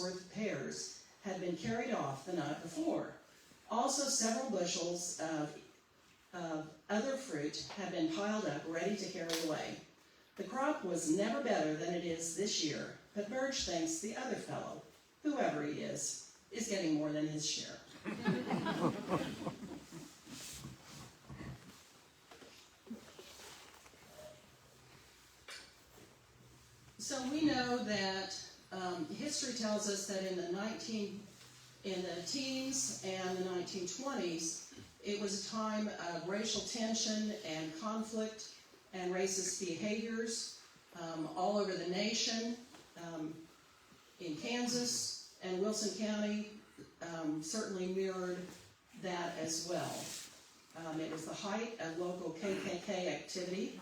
worth of pears had been carried off the night before. Also, several bushels of other fruit had been piled up ready to carry away. The crop was never better than it is this year, but Burge thinks the other fellow, whoever he is getting more than his share. So we know that history tells us that in the teens and the 1920s, it was a time of racial tension and conflict and racist behaviors all over the nation. In Kansas and Wilson County certainly mirrored that as well. It was the height of local KKK activity,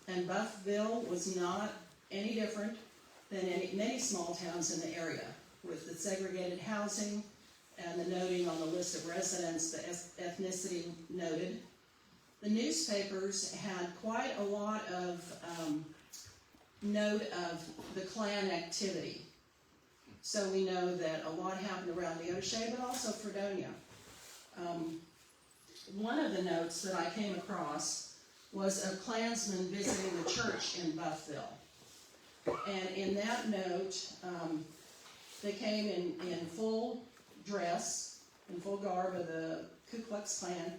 and Buffville was not any different than many small towns in the area, with the segregated housing and the noting on the list of residents, the ethnicity noted. The newspapers had quite a lot of note of the Klan activity. So we know that a lot happened around Neosho, but also Fredonia. One of the notes that I came across was a Klansman visiting the church in Buffville. And in that note, they came in full dress, in full garb of the Ku Klux Klan,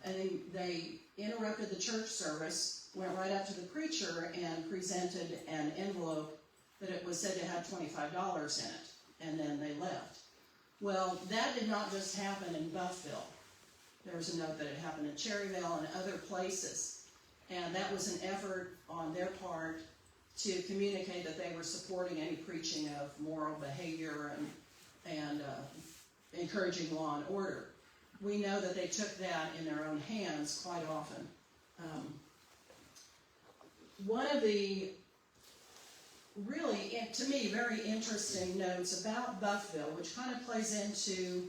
and they interrupted the church service, went right up to the preacher and presented an envelope that it was said to have $25 in it, and then they left. Well, that did not just happen in Buffville. There was a note that it happened in Cherryville and other places, and that was an effort on their part to communicate that they were supporting any preaching of moral behavior and encouraging law and order. We know that they took that in their own hands quite often. One of the really, to me, very interesting notes about Buffville, which kind of plays into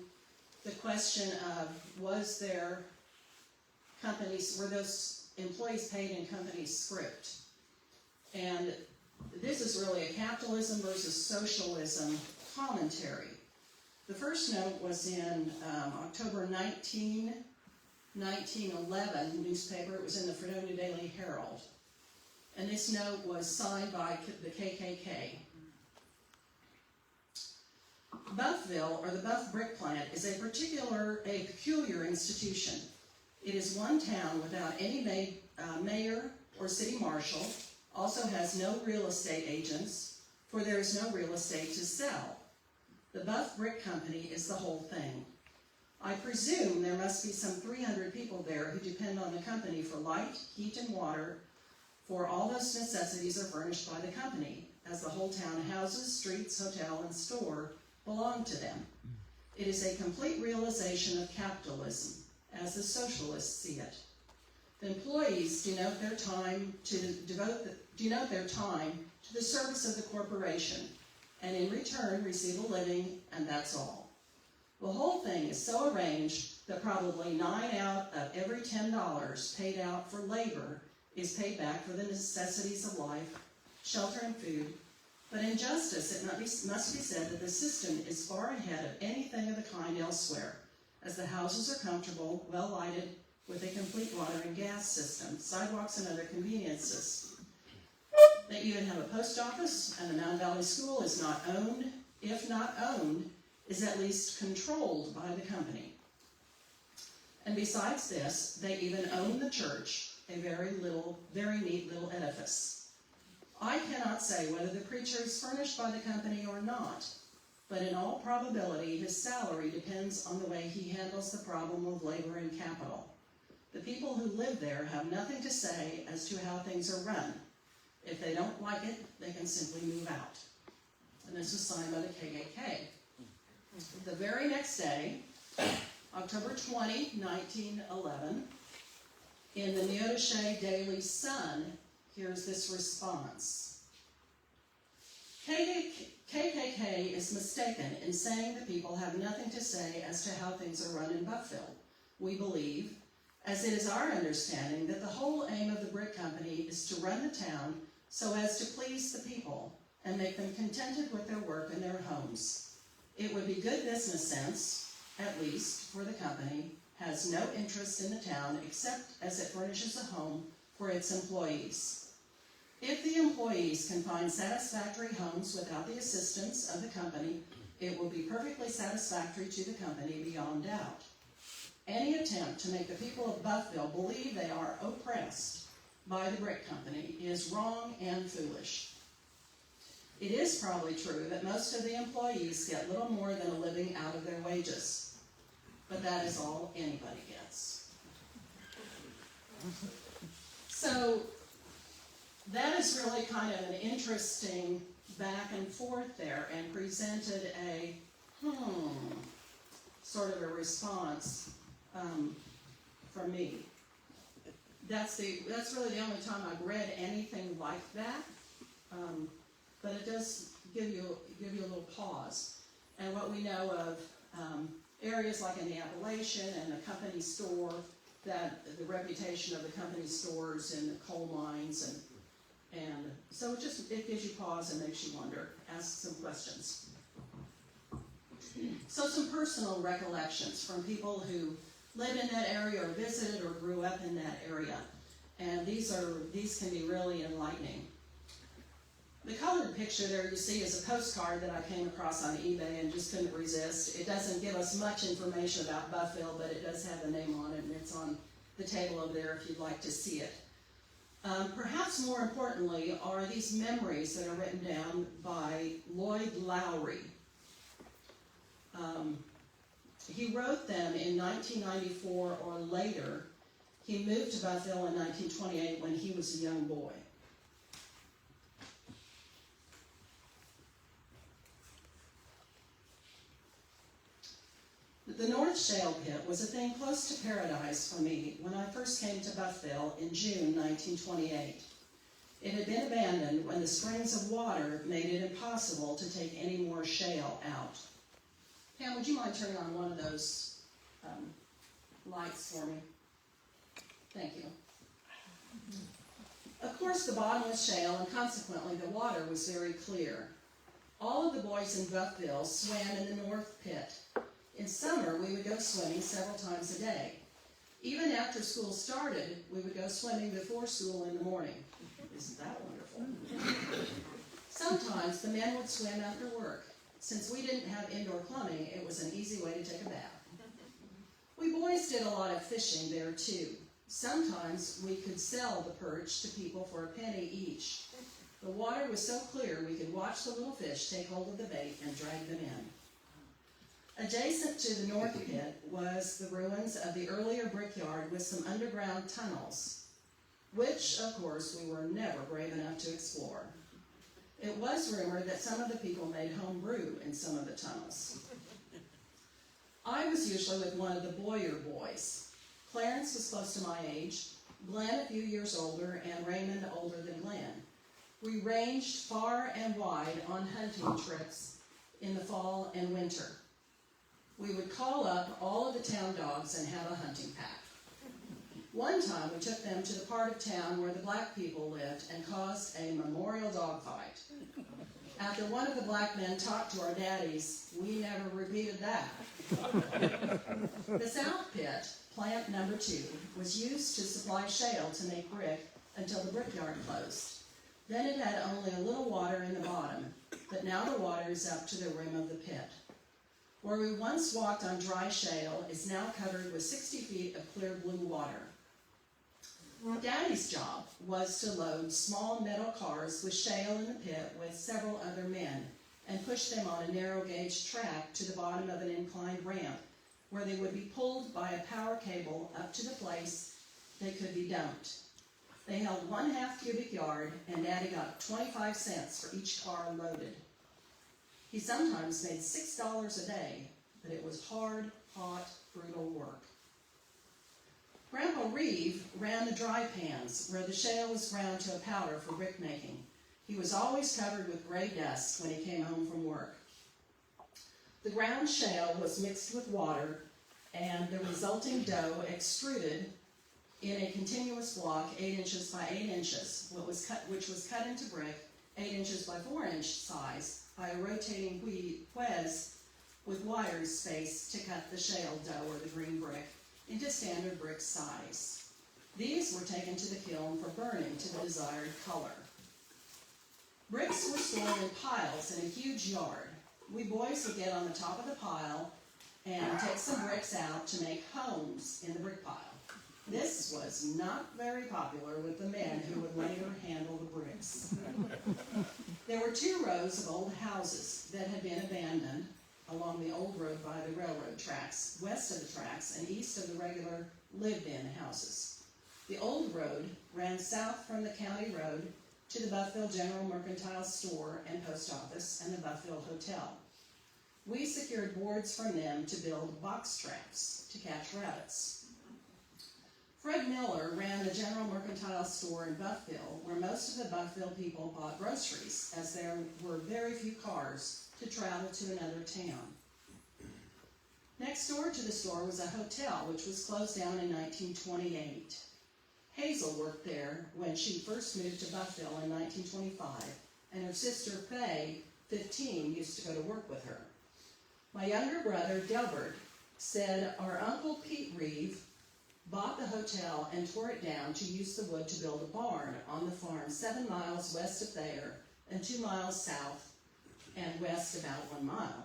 the question of were those employees paid in company script? And this is really a capitalism versus socialism commentary. The first note was in October 19, 1911 newspaper. It was in the Fredonia Daily Herald. And this note was signed by the KKK. Buffville, or the Buff Brick Plant, is a peculiar institution. It is one town without any mayor or city marshal, also has no real estate agents, for there is no real estate to sell. The Buff Brick Company is the whole thing. I presume there must be some 300 people there who depend on the company for light, heat, and water, for all those necessities are furnished by the company, as the whole town houses, streets, hotel, and store belong to them. It is a complete realization of capitalism, as the socialists see it. The employees devote their time to the service of the corporation, and in return receive a living, and that's all. The whole thing is so arranged that probably 9 out of every $10 paid out for labor is paid back for the necessities of life, shelter, and food. But in justice, it must be said that the system is far ahead of anything of the kind elsewhere, as the houses are comfortable, well lighted, with a complete water and gas system, sidewalks, and other conveniences. They even have a post office, and the Mound Valley School is not owned, if not owned, is at least controlled by the company. And besides this, they even own the church, a very neat little edifice. I cannot say whether the preacher is furnished by the company or not, but in all probability, his salary depends on the way he handles the problem of labor and capital. The people who live there have nothing to say as to how things are run. If they don't like it, they can simply move out. And this was signed by the KKK. The very next day, October 20, 1911, in the Neodesha Daily Sun, here's this response. KKK is mistaken in saying the people have nothing to say as to how things are run in Buffville. We believe, as it is our understanding, that the whole aim of the brick company is to run the town so as to please the people and make them contented with their work and their homes. It would be good business sense, at least for the company, has no interest in the town except as it furnishes a home for its employees. If the employees can find satisfactory homes without the assistance of the company, it will be perfectly satisfactory to the company beyond doubt. Any attempt to make the people of Buffville believe they are oppressed by the brick company is wrong and foolish. It is probably true that most of the employees get little more than a living out of their wages, but that is all anybody gets. So that is really kind of an interesting back and forth there, and presented a sort of a response from me. That's really the only time I've read anything like that, but it does give you a little pause. And what we know of areas like in the Appalachian and the company store, that the reputation of the company stores in the coal mines, and so it gives you pause and makes you wonder, ask some questions. So some personal recollections from people who live in that area or visited or grew up in that area, and these can be really enlightening. The colored picture there you see is a postcard that I came across on eBay and just couldn't resist. It doesn't give us much information about Buffville, but it does have the name on it, and it's on the table over there if you'd like to see it. Perhaps more importantly are these memories that are written down by Lloyd Lowry. He wrote them in 1994 or later. He moved to Buffville in 1928 when he was a young boy. The North Shale Pit was a thing close to paradise for me when I first came to Buffville in June 1928. It had been abandoned when the springs of water made it impossible to take any more shale out. Pam, would you mind turning on one of those lights for me? Thank you. Of course, the bottom was shale, and consequently the water was very clear. All of the boys in Buffville swam in the North Pit. In summer, we would go swimming several times a day. Even after school started, we would go swimming before school in the morning. Isn't that wonderful? Sometimes the men would swim after work. Since we didn't have indoor plumbing, it was an easy way to take a bath. We boys did a lot of fishing there too. Sometimes we could sell the perch to people for a penny each. The water was so clear we could watch the little fish take hold of the bait and drag them in. Adjacent to the North Pit was the ruins of the earlier brickyard with some underground tunnels, which, of course, we were never brave enough to explore. It was rumored that some of the people made home brew in some of the tunnels. I was usually with one of the Boyer boys. Clarence was close to my age, Glenn a few years older, and Raymond older than Glenn. We ranged far and wide on hunting trips in the fall and winter. We would call up all of the town dogs and have a hunting pack. One time we took them to the part of town where the black people lived and caused a memorial dog fight. After one of the black men talked to our daddies, we never repeated that. The South Pit, plant number 2, was used to supply shale to make brick until the brickyard closed. Then it had only a little water in the bottom, but now the water is up to the rim of the pit. Where we once walked on dry shale is now covered with 60 feet of clear blue water. Daddy's job was to load small metal cars with shale in the pit with several other men and push them on a narrow gauge track to the bottom of an inclined ramp where they would be pulled by a power cable up to the place they could be dumped. They held 1/2 cubic yard, and Daddy got 25 cents for each car loaded. He sometimes made $6 a day, but it was hard, hot, brutal work. Grandpa Reeve ran the dry pans, where the shale was ground to a powder for brick making. He was always covered with gray dust when he came home from work. The ground shale was mixed with water, and the resulting dough extruded in a continuous block 8 inches by 8 inches, which was cut into brick 8 inches by 4 inch size by a rotating whes with wires spaced to cut the shale dough or the green brick into standard brick size. These were taken to the kiln for burning to the desired color. Bricks were stored in piles in a huge yard. We boys would get on the top of the pile and take some bricks out to make homes in the brick pile. This was not very popular with the men who would later handle the bricks. There were 2 rows of old houses that had been abandoned along the old road by the railroad tracks, west of the tracks and east of the regular lived-in houses. The old road ran south from the county road to the Buffville General Mercantile Store and Post Office and the Buffville Hotel. We secured boards from them to build box traps to catch rabbits. Fred Miller ran the General Mercantile Store in Buffville, where most of the Buffville people bought groceries, as there were very few cars to travel to another town. Next door to the store was a hotel, which was closed down in 1928. Hazel worked there when she first moved to Buffville in 1925, and her sister Faye, 15, used to go to work with her. My younger brother, Delbert, said our Uncle Pete Reeve bought the hotel and tore it down to use the wood to build a barn on the farm 7 miles west of Thayer and 2 miles south and west about 1 mile.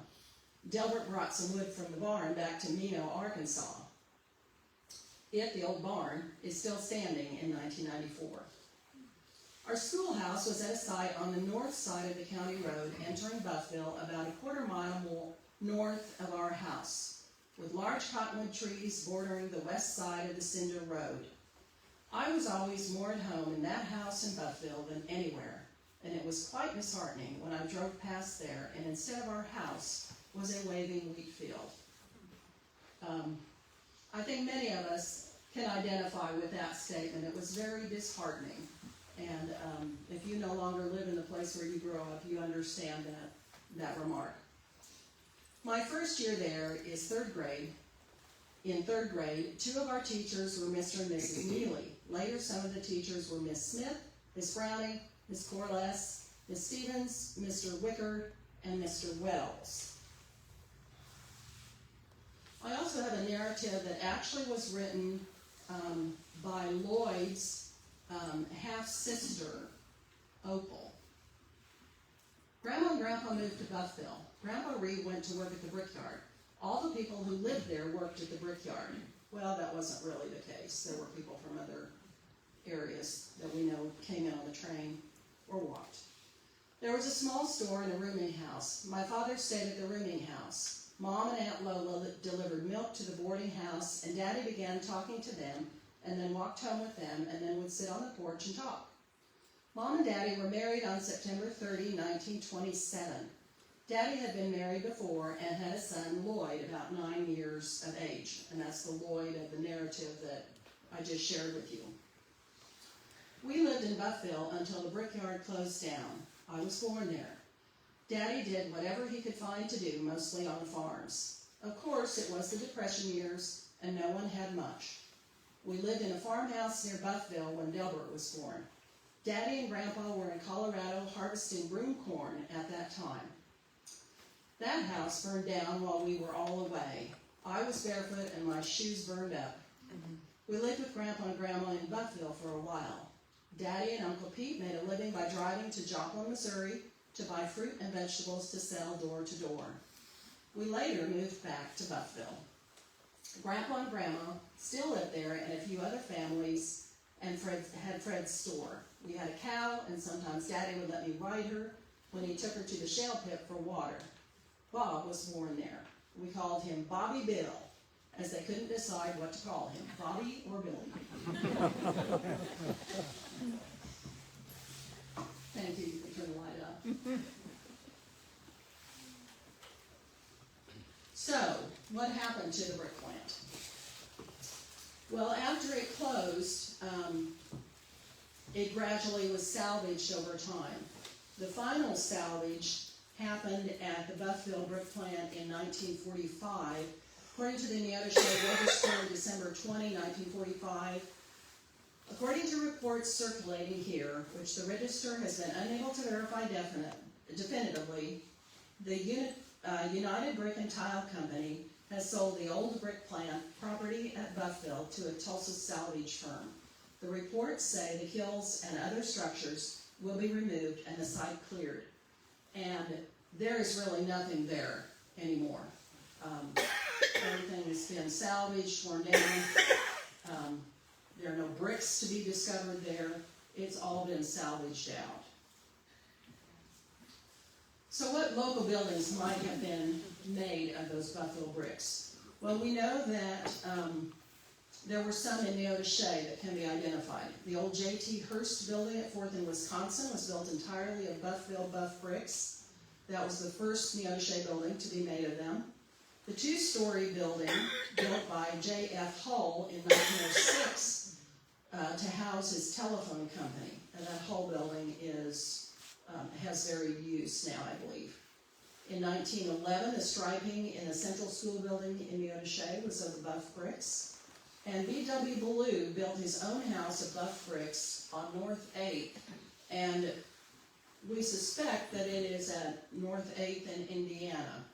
Delbert brought some wood from the barn back to Mino, Arkansas. It, the old barn, is still standing in 1994. Our schoolhouse was at a site on the north side of the county road entering Buffville about a 1/4 mile more north of our house, with large cottonwood trees bordering the west side of the cinder road. I was always more at home in that house in Buffville than anywhere, and it was quite disheartening when I drove past there and instead of our house was a waving wheat field. I think many of us can identify with that statement. It was very disheartening, and if you no longer live in the place where you grew up, you understand that remark. My first year there is 3rd grade. In 3rd grade, 2 of our teachers were Mr. and Mrs. Neely. Later, some of the teachers were Miss Smith, Miss Browning, Miss Corliss, Miss Stevens, Mr. Wicker, and Mr. Wells. I also have a narrative that actually was written by Lloyd's half-sister, Opal. Grandma and Grandpa moved to Buffville. Grandpa Reed went to work at the brickyard. All the people who lived there worked at the brickyard. Well, that wasn't really the case. There were people from other areas that we know came in on the train or walked. There was a small store and a rooming house. My father stayed at the rooming house. Mom and Aunt Lola delivered milk to the boarding house, and Daddy began talking to them and then walked home with them and then would sit on the porch and talk. Mom and Daddy were married on September 30, 1927. Daddy had been married before and had a son, Lloyd, about 9 years of age, and that's the Lloyd of the narrative that I just shared with you. We lived in Buffville until the brickyard closed down. I was born there. Daddy did whatever he could find to do, mostly on farms. Of course, it was the Depression years, and no one had much. We lived in a farmhouse near Buffville when Delbert was born. Daddy and Grandpa were in Colorado harvesting broom corn at that time. That house burned down while we were all away. I was barefoot and my shoes burned up. We lived with Grandpa and Grandma in Buffville for a while. Daddy and Uncle Pete made a living by driving to Joplin, Missouri to buy fruit and vegetables to sell door to door. We later moved back to Buffville. Grandpa and Grandma still lived there, and a few other families and had Fred's store. We had a cow, and sometimes Daddy would let me ride her when he took her to the shale pit for water. Bob was born there. We called him Bobby Bill, as they couldn't decide what to call him, Bobby or Billy. Thank you. You can turn the light up. what happened to the brick plant? Well, after it closed, it gradually was salvaged over time. The final salvage happened at the Buffville brick plant in 1945. According to the Neodesha Register on December 20, 1945, according to reports circulating here, which the Register has been unable to verify definitively, the United Brick and Tile Company has sold the old brick plant property at Buffville to a Tulsa salvage firm. The reports say the kilns and other structures will be removed and the site cleared. And there is really nothing there anymore. Everything has been salvaged, torn down. There are no bricks to be discovered there. It's all been salvaged out. So what local buildings might have been made of those Buffville bricks? Well, we know that there were some in Neodesha that can be identified. The old J.T. Hurst building at 4th in Wisconsin was built entirely of Buffville buff bricks. That was the first Neodesha building to be made of them. The two-story building, built by J.F. Hull in 1906 to house his telephone company. And that Hull building has varied use now, I believe. In 1911, the striping in the Central School building in Neodesha was of the buff bricks. And B.W. Ballou built his own house of buff bricks on North 8th. And we suspect that it is at North 8th in Indiana.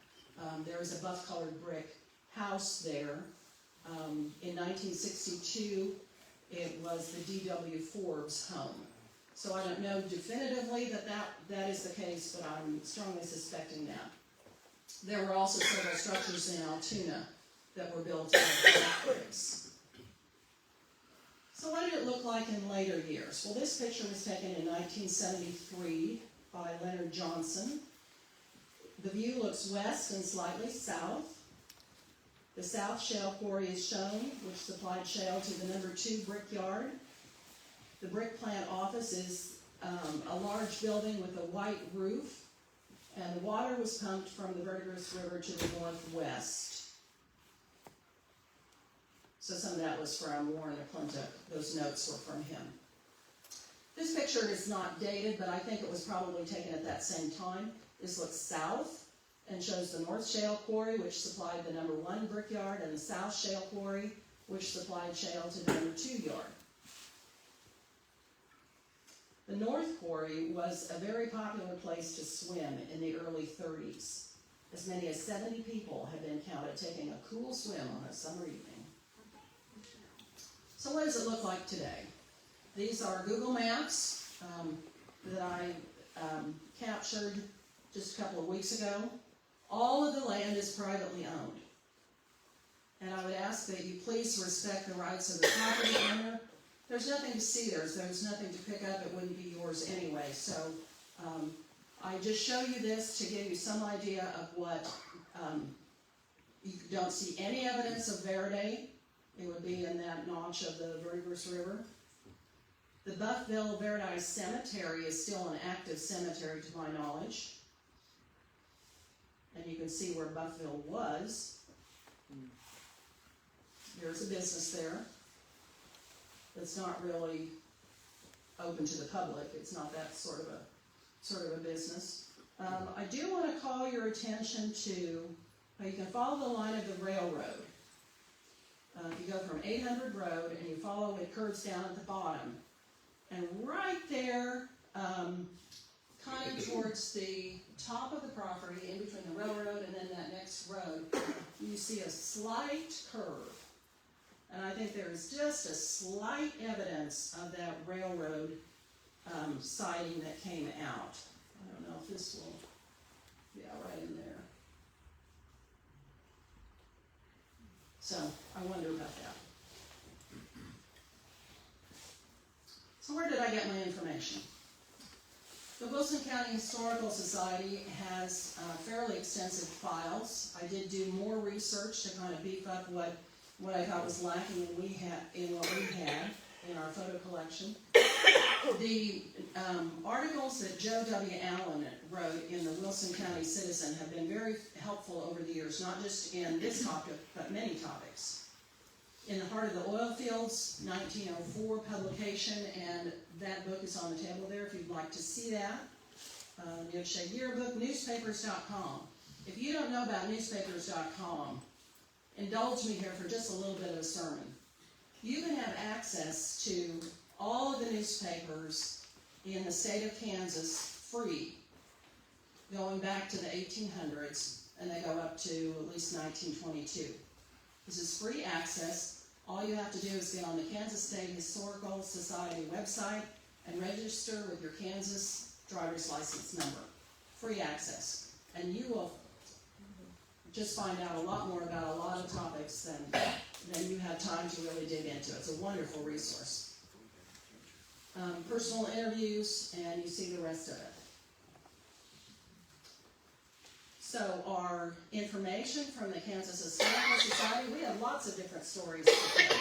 There is a buff-colored brick house there. In 1962, it was the D.W. Forbes home. So I don't know definitively that is the case, but I'm strongly suspecting that. There were also several structures in Altoona that were built out of buff bricks. So what did it look like in later years? Well, this picture was taken in 1973 by Leonard Johnson. The view looks west and slightly south. The South Shale Quarry is shown, which supplied shale to the number 2 brickyard. The brick plant office is a large building with a white roof, and the water was pumped from the Verdigris River to the northwest. So some of that was from Warren McClintock. Those notes were from him. This picture is not dated, but I think it was probably taken at that same time. This looks south and shows the North Shale Quarry, which supplied the number 1 brickyard, and the South Shale Quarry, which supplied shale to the number 2 yard. The North Quarry was a very popular place to swim in the early 30s. As many as 70 people have been counted taking a cool swim on a summer evening. So what does it look like today? These are Google Maps that I captured just a couple of weeks ago. All of the land is privately owned. And I would ask that you please respect the rights of the property owner. There's nothing to see there. There's nothing to pick up. It wouldn't be yours anyway. So I just show you this to give you some idea of what, you don't see any evidence of Verde. It would be in that notch of the Verdigris River. The Buffville Verdi Cemetery is still an active cemetery to my knowledge. And you can see where Buffville was. There's a business there. It's not really open to the public. It's not that sort of a business. I do want to call your attention to, you can follow the line of the railroad. If you go from 800 Road and you follow, it curves down at the bottom. And right there, kind of towards the top of the property, in between the railroad and then that next road, you see a slight curve. And I think there's just a slight evidence of that railroad siding that came out. I don't know if this will, yeah, right in there. So I wonder about that. So where did I get my information? The Wilson County Historical Society has fairly extensive files. I did do more research to kind of beef up what I thought was lacking in what we had in our photo collection. The articles that Joe W. Allen wrote in the Wilson County Citizen have been very helpful over the years, not just in this topic, but many topics. In the Heart of the Oil Fields, 1904 publication, and that book is on the table there if you'd like to see that. Neosho Yearbook, newspapers.com. If you don't know about newspapers.com, indulge me here for just a little bit of a sermon. You can have access to all of the newspapers in the state of Kansas free, going back to the 1800s, and they go up to at least 1922. This is free access. All you have to do is get on the Kansas State Historical Society website and register with your Kansas driver's license number. Free access. And you will just find out a lot more about a lot of topics than you have time to really dig into. It's a wonderful resource. Personal interviews, and you see the rest of it. So our information from the Kansas Historical Society, we have lots of different stories to tell.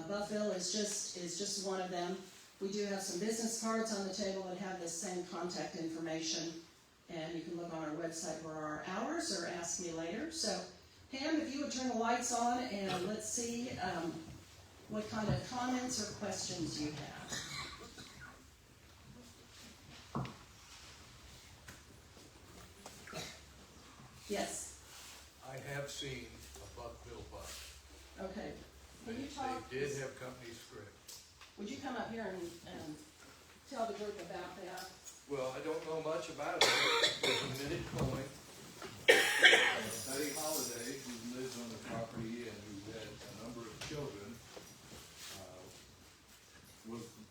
Buffville is just one of them. We do have some business cards on the table that have the same contact information, and you can look on our website for our hours or ask me later. So Pam, if you would turn the lights on, and let's see what kind of comments or questions you have. Yes. I have seen a Buffville bus. Okay. Can you talk? They did have company script. Would you come up here and tell the group about that? Well, I don't know much about it. There's a minute coin. Betty Holiday, who lives on the property and who had a number of children,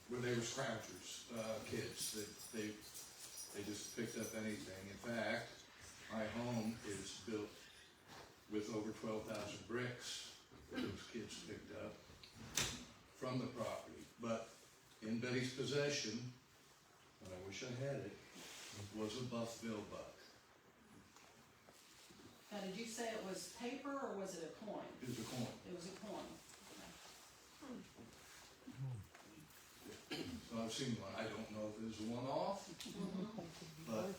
when they were scroungers, kids, they just picked up anything. In fact, my home is built with over 12,000 bricks that those kids picked up from the property. But in Betty's possession, and I wish I had it, was a Buffville buck. Now, did you say it was paper or was it a coin? It was a coin. It was a coin. So I've seen one. I don't know if it was a one-off, but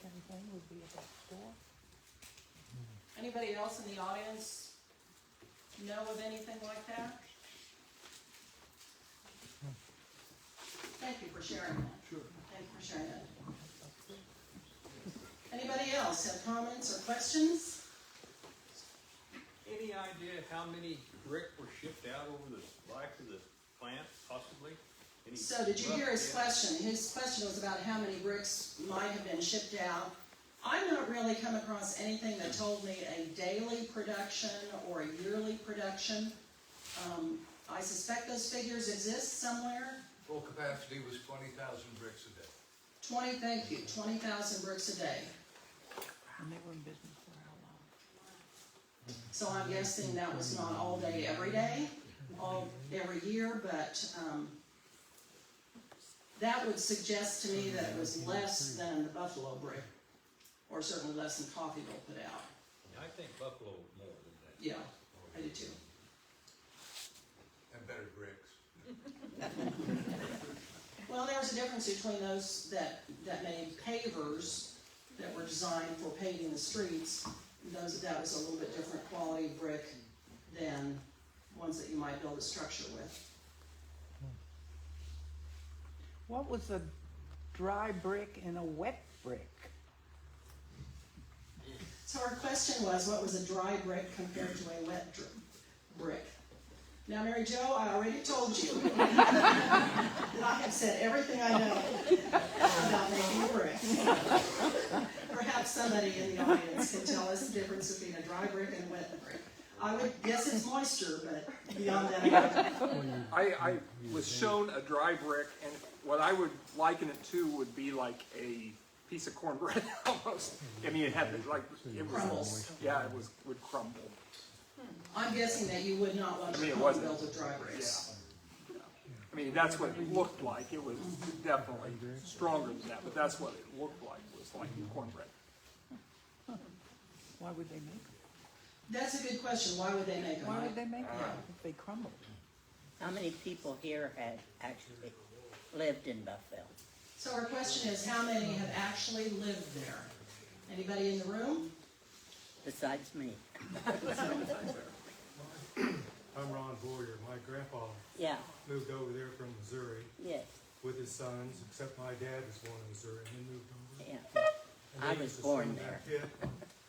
Anybody else in the audience know of anything like that? Thank you for sharing that. sure. Thank you for sharing that. Anybody else have comments or questions? Any idea how many brick were shipped out over the life of the plant, possibly? Any So did you rough hear his guess? question? His question was about how many bricks might have been shipped out. I've not really come across anything that told me a daily production or a yearly production. I suspect those figures exist somewhere. Full capacity was 20,000 bricks a day. 20,000 bricks a day. And they were in business for how long? So I'm guessing that was not all day, every day, every year, but that would suggest to me that it was less than the Buffalo brick, or certainly less than Coffeyville put out. I think Buffalo was more than that. Yeah, I do too. And better bricks. Well, there was a difference between those that made pavers that were designed for paving the streets. That was a little bit different quality of brick than ones that you might build a structure with. What was a dry brick and a wet brick? So our question was, what was a dry brick compared to a wet brick? Now, Mary Jo, I already told you that I have said everything I know about making a brick. Perhaps somebody in the audience can tell us the difference between a dry brick and a wet brick. I would guess it's moisture, but beyond that, I don't know. I was shown a dry brick, and what I would liken it to would be like a piece of cornbread almost. I mean, it had it Crumbles. Yeah, would crumble. I'm guessing that you would not want I mean, your it home wasn't- built with dry bricks. Yeah. I mean, that's what it looked like. It was definitely stronger than that, but that's what it looked like. Was like cornbread. Why would they make them? That's a good question. Why would they make them? Why would they make them if they crumbled? How many people here had actually lived in Buffville. So our question is, how many have actually lived there? Anybody in the room? Besides me. I'm Ron Boyer. My grandpa Yeah, moved over there from Missouri yes, with his sons, except my dad was born in Missouri and he moved over. yeah. And I they was used to born swim that pit,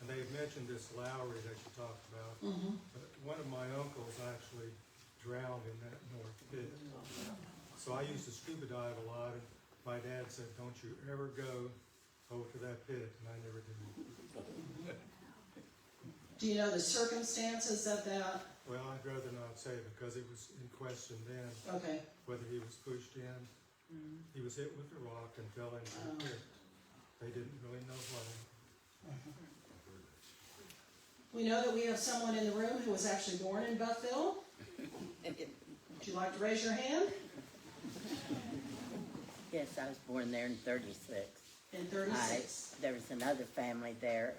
and they mentioned this Lowry that you talked about. But one of my uncles actually drowned in that north pit. So I used to scuba dive a lot, and my dad said, "Don't you ever go over to that pit," and I never did. Do you know the circumstances of that? Well, I'd rather not say because it was in question then, Okay. whether he was pushed in. He was hit with a rock and fell into the pit. They didn't really know why. We know that we have someone in the room who was actually born in Buffville. Would you like to raise your hand? Yes, I was born there in 36. In 36. There was another family there,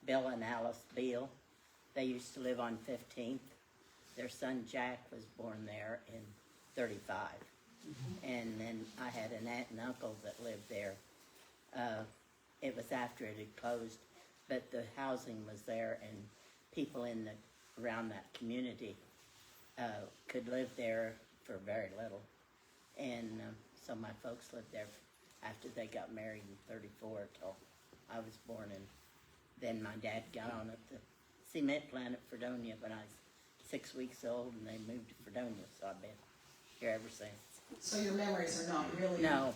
Bill and Alice Beal. They used to live on 15th. Their son Jack was born there in 35. And then I had an aunt and uncle that lived there. It was after it had closed, but the housing was there, and people around that community could live there for very little. And so my folks lived there after they got married in 34 till I was born. And then my dad got on at the cement plant at Fredonia when I was 6 weeks old, and they moved to Fredonia, so I've been here ever since. So your memories are not really... No,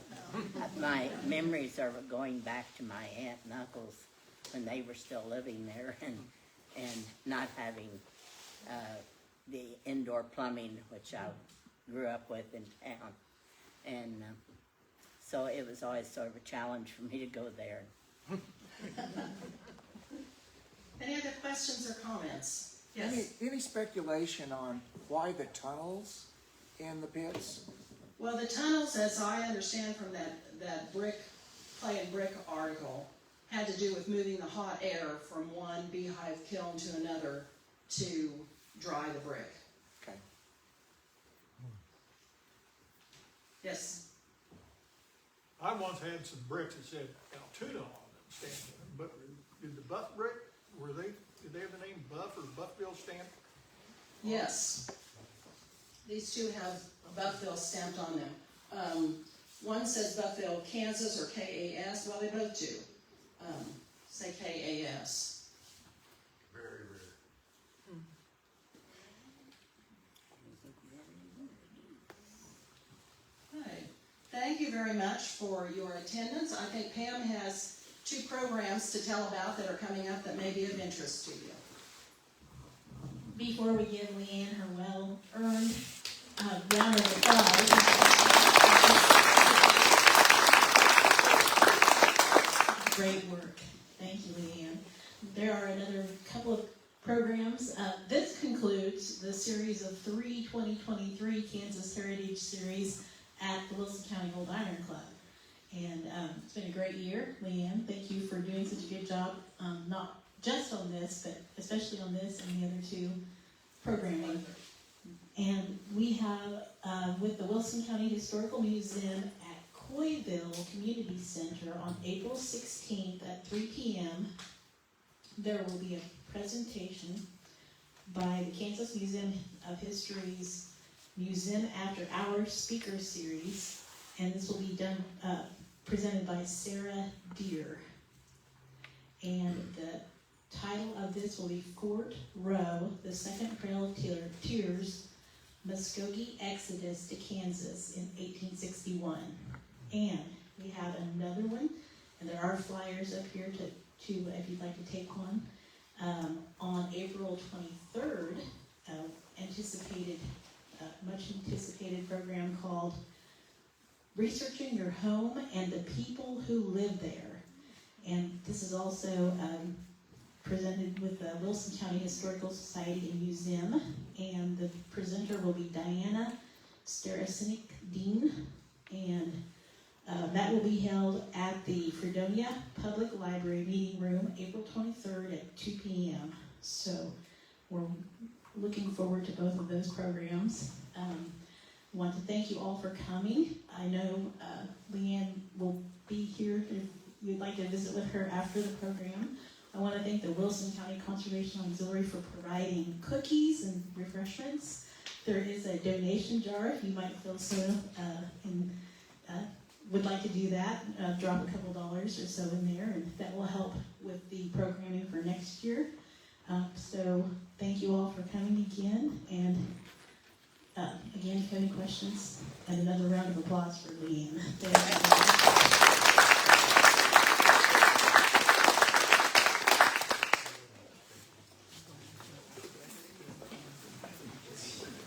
my memories are going back to my aunt and uncles when they were still living there, and not having the indoor plumbing, which I grew up with in town. And so it was always sort of a challenge for me to go there. Any other questions or comments? Yes. Any speculation on why the tunnels in the pits? Well, the tunnels, as I understand from that clay and brick article, had to do with moving the hot air from one beehive kiln to another to dry the brick. Okay. Yes. I once had some bricks that said Altoona on them stamped, but did the Buff brick, did they have the name Buff or Buffville stamped? Yes. These two have Buffville stamped on them. One says Buffville, Kansas, or K-A-S. Well, they both do. Say K-A-S. Very rare. Okay. Thank you very much for your attendance. I think Pam has 2 programs to tell about that are coming up that may be of interest to you. Before we give Leanne her well-earned round of applause. Great work. Thank you, Leanne. There are another couple of programs. This concludes the series of 3 2023 Kansas Heritage Series at the Wilson County Old Iron Club. And it's been a great year. Leanne, thank you for doing such a good job, not just on this, but especially on this and the other 2 programming. And we have, with the Wilson County Historical Museum at Coyville Community Center on April 16th at 3 p.m., there will be a presentation by the Kansas Museum of History's Museum After Hours Speaker Series, and this will be done, presented by Sarah Deer. And the title of this will be Fort Row, the Second Trail of Tears, Muskogee Exodus to Kansas in 1861. And we have another one, and there are flyers up here to if you'd like to take one, on April 23rd, much anticipated program called Researching Your Home and the People Who Live There. And this is also presented with the Wilson County Historical Society and Museum, and the presenter will be Diana Starasinik Dean, and that will be held at the Fredonia Public Library Meeting Room, April 23rd at 2 p.m. So we're looking forward to both of those programs. want to thank you all for coming. I know Leanne will be here if you'd like to visit with her after the program. I want to thank the Wilson County Conservation Auxiliary for providing cookies and refreshments. There is a donation jar if you might feel so and would like to do that. Drop a couple dollars or so in there, and that will help with the programming for next year. So thank you all for coming again. And again, if you have any questions, and another round of applause for Leanne. Thank